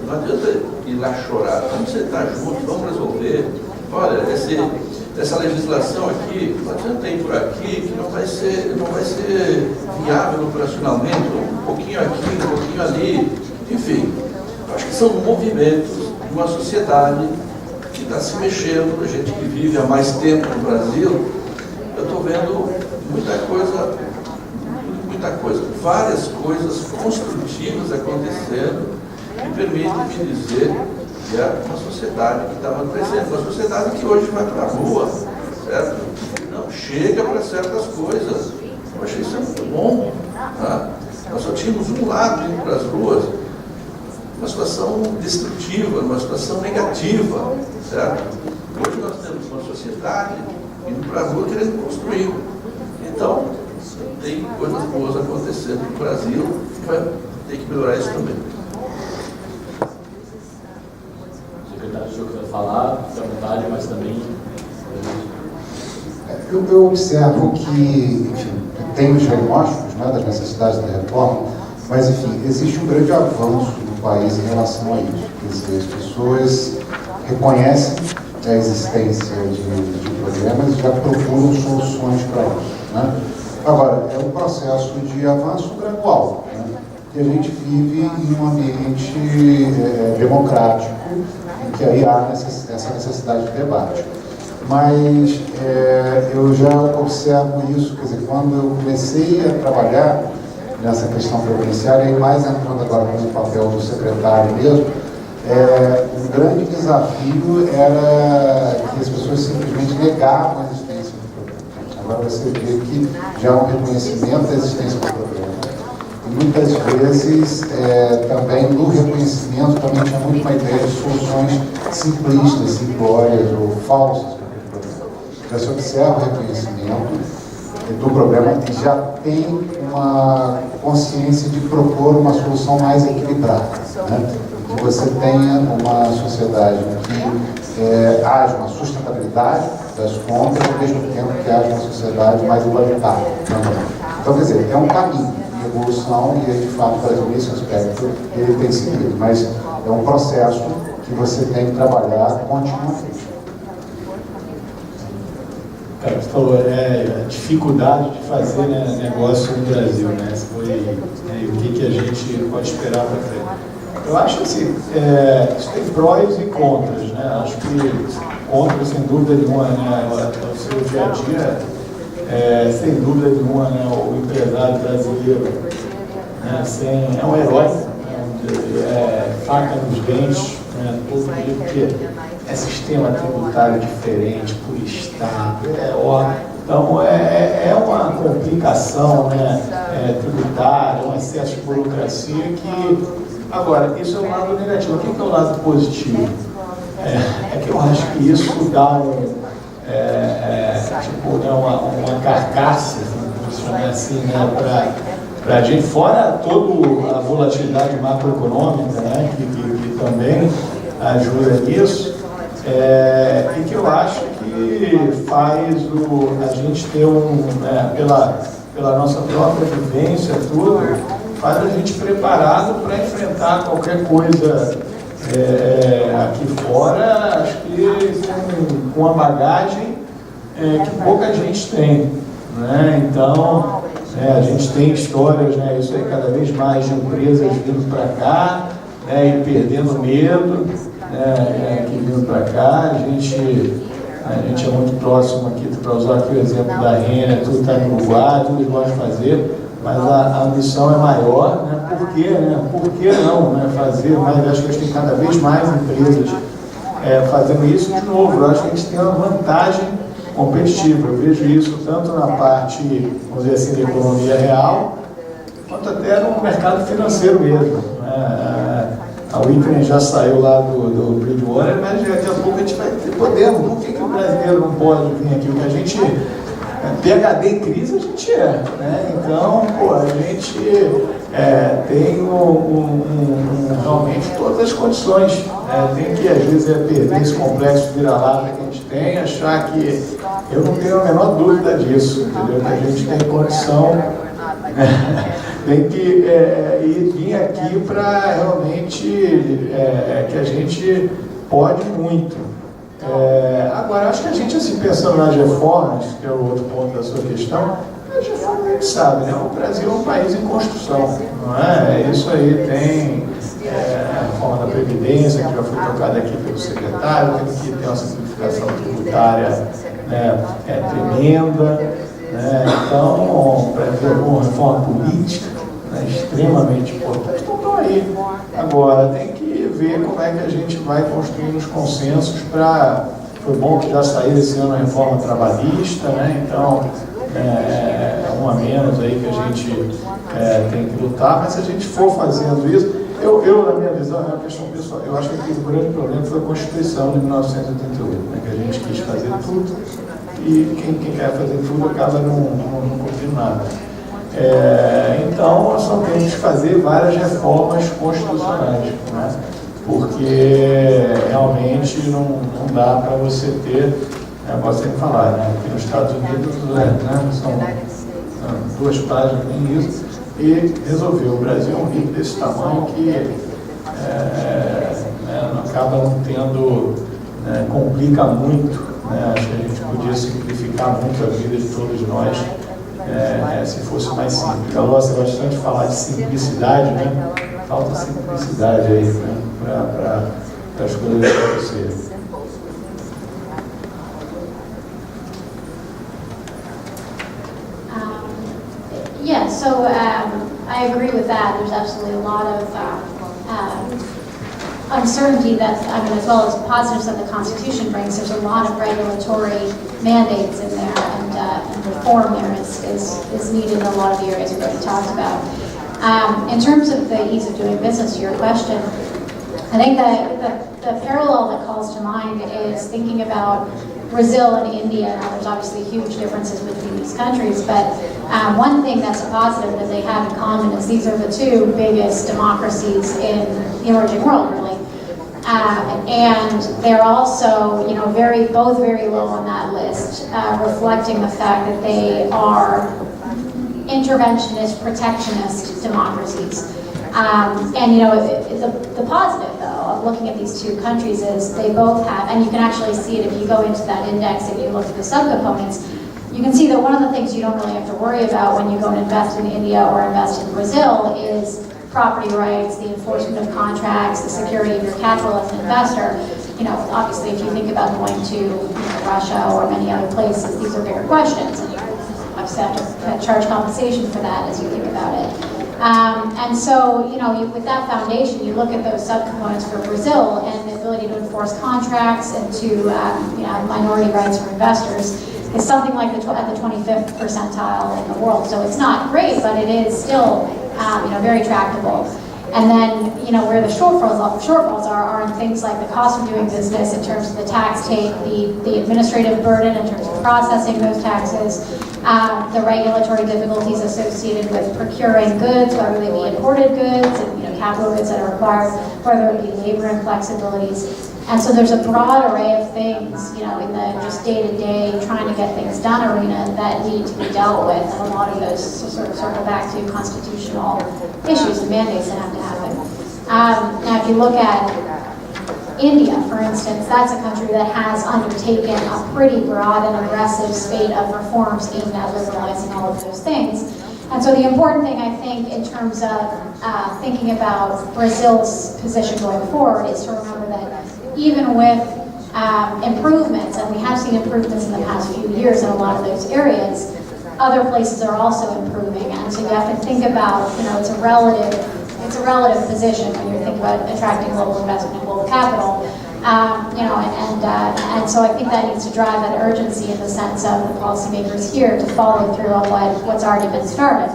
não adianta ir lá chorar, vamos sentar juntos, vamos resolver. Olha, essa legislação aqui, não adianta ir por aqui, que não vai ser viável operacionalmente, um pouquinho aqui, um pouquinho ali, enfim. Acho que são movimentos de uma sociedade que está se mexendo, a gente que vive há mais tempo no Brasil, eu estou vendo várias coisas construtivas acontecendo que permitem me dizer que é uma sociedade que está amadurecendo, uma sociedade que hoje vai para a rua, certo? Não chega para certas coisas. Eu achei isso muito bom. Tá? Nós só tínhamos um lado indo para as ruas, uma situação destrutiva, uma situação negativa, certo? Hoje nós temos uma sociedade indo para a rua querendo construir. Então, tem coisas boas acontecendo no Brasil, vai ter que melhorar isso também. Secretário, o senhor quiser falar, fique à vontade, mas também... Eu observo que, enfim, tem os diagnósticos, né, das necessidades da reforma, mas, enfim, existe um grande avanço no país em relação a isso. Quer dizer, as pessoas reconhecem a existência de problemas e já procuram soluções para isso, né? Agora, é um processo de avanço gradual, né? que a gente vive em um ambiente democrático, em que aí há essa necessidade de debate. Mas eu já observo isso, quer dizer, quando eu comecei a trabalhar nessa questão previdenciária, e mais entrando agora no papel do secretário mesmo, um grande desafio era que as pessoas simplesmente negavam a existência do problema. Agora você vê que já há um reconhecimento da existência do problema. E muitas vezes também no reconhecimento também tinha muito uma ideia de soluções simplistas, simplórias ou falsas. Já se observa o reconhecimento do problema e já tem uma consciência de propor uma solução mais equilibrada, né? Que você tenha uma sociedade que haja uma sustentabilidade das contas, ao mesmo tempo que haja uma sociedade mais igualitária. Então, quer dizer, é um caminho de evolução e, de fato, o Brasil, nesse aspecto, ele tem seguido, mas é um processo que você tem que trabalhar continuamente. Cara, você falou, a dificuldade de fazer negócio no Brasil, né? E o que a gente pode esperar para frente. Eu acho assim, isso tem prós e contras, né? Acho que contras, sem dúvida nenhuma, né? O seu dia a dia, sem dúvida nenhuma, né? O empresário brasileiro, né? É um herói, né? Faca nos dentes, né? Todo dia, porque é sistema tributário diferente por estado, então é uma complicação, né, tributária, um excesso de burocracia que, agora, isso é um lado negativo. O que é o lado positivo? É que eu acho que isso dá uma carcaça, vamos chamar assim, né, para a gente, fora toda a volatilidade macroeconômica, né, que também ajuda nisso. E que eu acho que faz a gente ter pela nossa própria vivência, tudo, faz a gente preparado para enfrentar qualquer coisa aqui fora, acho que com uma bagagem que pouca gente tem, né? Então, a gente tem histórias, né, isso aí cada vez mais de empresas vindo para cá, e perdendo medo, que vindo para cá. A gente é muito próximo aqui, para usar aqui o exemplo da Renner, tudo está no Uruguai, tudo eles gostam de fazer, mas a ambição é maior, né? Por quê? Por que não, né, fazer? Mas acho que a gente tem cada vez mais empresas fazendo isso. De novo, eu acho que a gente tem uma vantagem competitiva. Eu vejo isso tanto na parte, vamos dizer assim, da economia real, quanto até no mercado financeiro mesmo, né? A Whitney já saiu lá do Bridgewater, mas daqui a pouco a gente vai ter poder. Por que o brasileiro não pode vir aqui? Porque a gente, PhD em crise, a gente né? Então, a gente tem realmente todas as condições. Tem que, às vezes, perder esse complexo de vira-lata que a gente tem, achar que... Eu não tenho a menor dúvida disso, entendeu? Que a gente tem condição... tem que vir aqui para realmente que a gente pode muito. Agora, acho que a gente, assim, pensando nas reformas, que é o outro ponto da sua questão, as reformas a gente sabe, né? O Brasil é um país em construção, não é? Isso aí tem a reforma da Previdência, que já foi tocada aqui pelo secretário, tem que ter uma simplificação tributária, né, tremenda. Então, para ver uma reforma política, né, extremamente importante, então estão aí. Agora, tem que ver como é que a gente vai construindo os consensos para... Foi bom que já saiu esse ano a reforma trabalhista, né? Então, um a menos aí que a gente tem que lutar, mas se a gente for fazendo isso, eu na minha visão, é uma questão pessoal, eu acho que o grande problema foi a Constituição de 1988, né, que a gente quis fazer tudo, e quem quer fazer tudo acaba não cumprindo nada. Então, nós só temos que fazer várias reformas constitucionais, né? Porque realmente não dá para você ter, posso sempre falar, né? Aqui nos Estados Unidos são 2 páginas, nem isso, e resolveu. O Brasil é um rio desse tamanho que acaba não tendo, complica muito. Acho que a gente podia simplificar muito a vida de todos nós se fosse mais simples. Ela gosta bastante de falar de simplicidade, né? Falta simplicidade aí, né? Para as coisas acontecerem. Yeah, so I agree with that. There's absolutely a lot of uncertainty that, as well as positives that the Constitution brings. There's a lot of regulatory mandates in there, and reform there is needed in a lot of the areas we've already talked about. In terms of the ease of doing business, to your question, I think that the parallel that calls to mind is thinking about Brazil and India. Now, there's obviously huge differences between these countries, but one thing that's a positive that they have in common is these are the two biggest democracies in the emerging world, really. And they're also, both very low on that list, reflecting the fact that they are interventionist, protectionist democracies. The positive, though, of looking at these two countries is they both have, and you can actually see it if you go into that index and you look at the subcomponents, you can see that one of the things you don't really have to worry about when you go and invest in India or invest in Brazil is property rights, the enforcement of contracts, the security of your capital as an investor. Obviously, if you think about going to Russia or many other places, these are bigger questions, and you obviously have to charge compensation for that as you think about it. And so, with that foundation, you look at those subcomponents for Brazil and the ability to enforce contracts and to have minority rights for investors is something like at the 25th percentile in the world. So it's not great, but it is still very tractable. And then, where the shortfalls are in things like the cost of doing business in terms of the tax take, the administrative burden in terms of processing those taxes, the regulatory difficulties associated with procuring goods, whether they be imported goods and capital goods that are required, whether it be labor inflexibilities. And so there's a broad array of things, in the just day-to-day trying to get things done arena that need to be dealt with, and a lot of those sort of circle back to constitutional issues and mandates that have to happen. Now, if you look at India, for instance, that's a country that has undertaken a pretty broad and aggressive spate of reforms aimed at liberalizing all of those things. And so the important thing, I think, in terms of thinking about Brazil's position going forward is to remember that even with improvements, and we have seen improvements in the past few years in a lot of those areas, other places are also improving. And so you have to think about, it's a relative position when you're thinking about attracting global investment and global capital. And so I think that needs to drive that urgency in the sense of the policymakers here to follow through on what's already been started.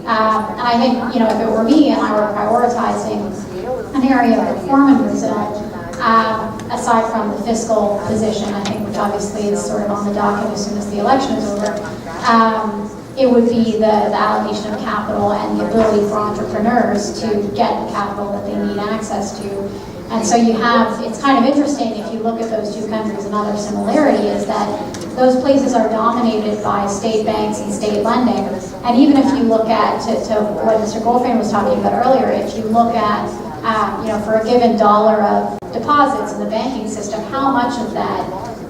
And I think, if it were me and I were prioritizing an area of reform in Brazil, aside from the fiscal position, I think, which obviously is sort of on the docket as soon as the election is over, it would be the allocation of capital and the ability for entrepreneurs to get the capital that they need access to. And so it's kind of interesting if you look at those two countries, another similarity is that those places are dominated by state banks and state lending. And even if you look at, to what Mr. Goldfein was talking about earlier, if you look at, for a given dollar of deposits in the banking system, how much of that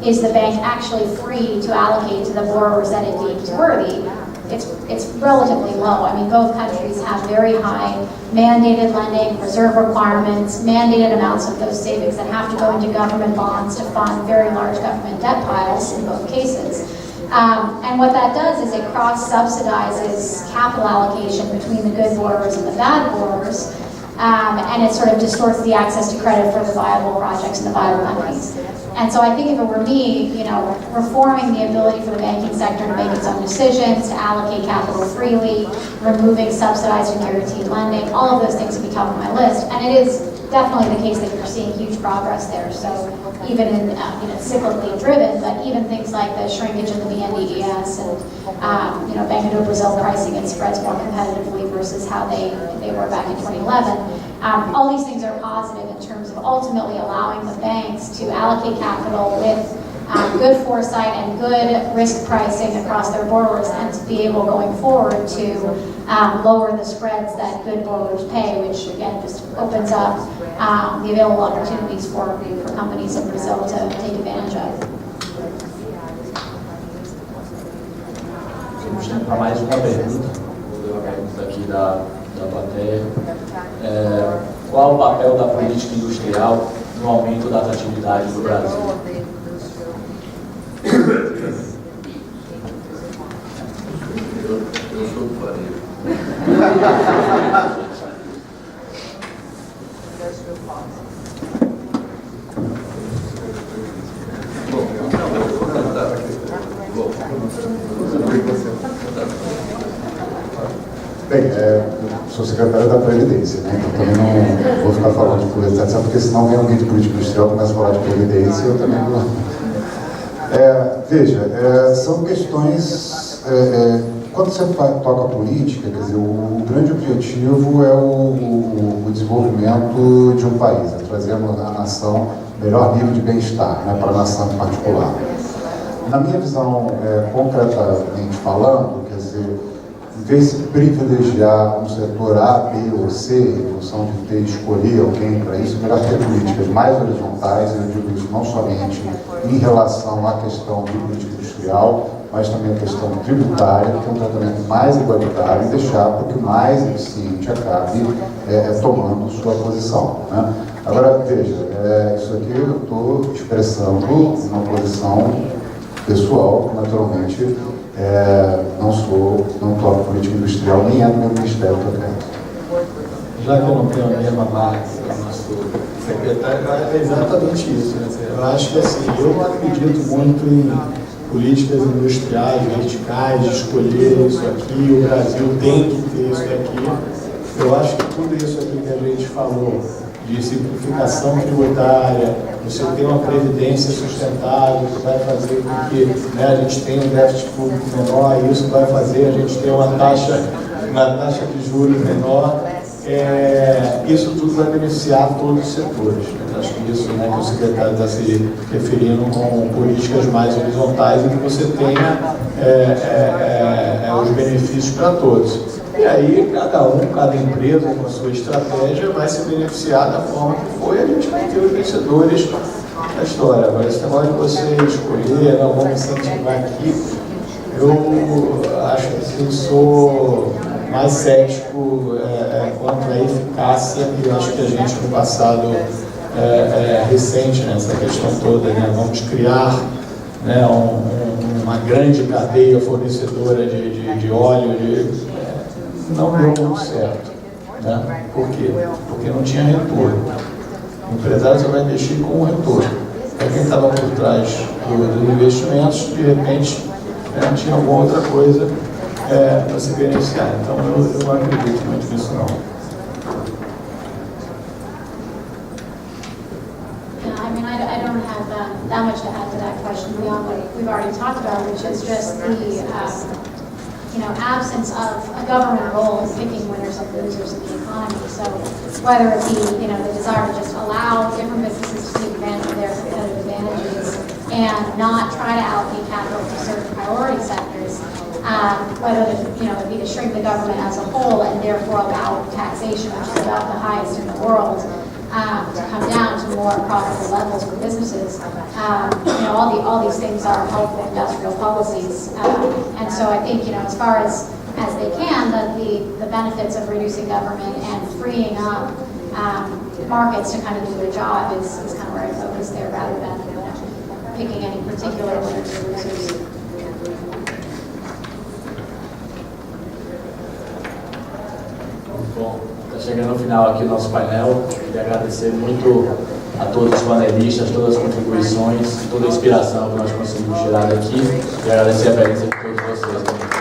is the bank actually free to allocate to the borrowers that it deems worthy? It's relatively low. I mean, both countries have very high mandated lending, reserve requirements, mandated amounts of those savings that have to go into government bonds to fund very large government debt piles in both cases. And what that does is it cross-subsidizes capital allocation between the good borrowers and the bad borrowers, and it sort of distorts the access to credit for the viable projects and the viable companies. And so I think if it were me, reforming the ability for the banking sector to make its own decisions, to allocate capital freely, removing subsidized and guaranteed lending, all of those things would be top of my list. And it is definitely the case that you're seeing huge progress there. So even in, cyclically driven, but even things like the shrinkage in the BNDES and, Banco do Brasil pricing its spreads more competitively versus how they were back in 2011. All these things are positive in terms of ultimately allowing the banks to allocate capital with good foresight and good risk pricing across their borrowers, and to be able going forward to lower the spreads that good borrowers pay, which again just opens up the available opportunities for companies in Brazil to take advantage of. temos tempo para mais uma pergunta. Vou ler uma pergunta aqui da plateia. Qual o papel da política industrial no aumento da atratividade do Brasil? Eu sou do Faria. Bem, sou secretário da Previdência, né? Então também não vou ficar falando de privatização, porque senão vem alguém de política industrial, começa a falar de Previdência, eu também não. Veja, são questões. Quando você toca política, quer dizer, o grande objetivo é o desenvolvimento de um país, é trazer à nação melhor nível de bem-estar, né, para a nação em particular. Na minha visão, concretamente falando, quer dizer, em vez de privilegiar um setor A, B ou C, em função de ter que escolher alguém para isso, melhor ter políticas mais horizontais, eu digo isso não somente em relação à questão de política industrial, mas também a questão tributária, ter um tratamento mais igualitário e deixar para que o mais eficiente acabe tomando sua posição, né? Agora, veja, isso aqui eu estou expressando uma posição pessoal, naturalmente, não toco política industrial, nem é do meu ministério também. Já que eu não tenho a mesma marca que o nosso secretário, é exatamente isso. Né? Eu acho que assim, eu não acredito muito em políticas industriais, verticais, de escolher isso aqui, o Brasil tem que ter isso aqui. Eu acho que tudo isso aqui que a gente falou, de simplificação tributária, você tem uma previdência sustentável que vai fazer com que, né, a gente tenha um déficit público menor, e isso vai fazer a gente ter uma taxa de juros menor. Isso tudo vai beneficiar todos os setores. Acho que isso, né, que o secretário está se referindo com políticas mais horizontais e que você tenha os benefícios para todos. E aí, cada empresa com a sua estratégia vai se beneficiar da forma que foi, a gente vai ter os vencedores da história. Agora, esse negócio de você escolher, não vamos incentivar aqui, eu acho que assim, sou mais cético quanto à eficácia, e eu acho que a gente no passado recente nessa questão toda, né, vamos criar, né, uma grande cadeia fornecedora de óleo, não deu muito certo. Né? Por quê? Porque não tinha retorno. O empresário só vai investir com o retorno. Aí quem estava por trás dos investimentos, de repente, tinha alguma outra coisa para se beneficiar. Então eu não acredito muito nisso não. I don't have that much to add to that question beyond what we've already talked about, which is just the absence of a government role in picking winners and losers in the economy. So whether it be, the desire to just allow different businesses to take advantage of their competitive advantages and not try to allocate capital to certain priority sectors, whether it be to shrink the government as a whole and therefore allow taxation, which is about the highest in the world, to come down to more profitable levels for businesses. All these things are helpful industrial policies, and so I think as far as they can, the benefits of reducing government and freeing up markets to kind of do their job is kind of where I focus there, rather than picking any particular winners or losers. Bom, está chegando ao final aqui o nosso painel. Queria agradecer muito a todos os panelistas, todas as contribuições, toda a inspiração que nós conseguimos tirar daqui, e agradecer a presença de todos vocês também.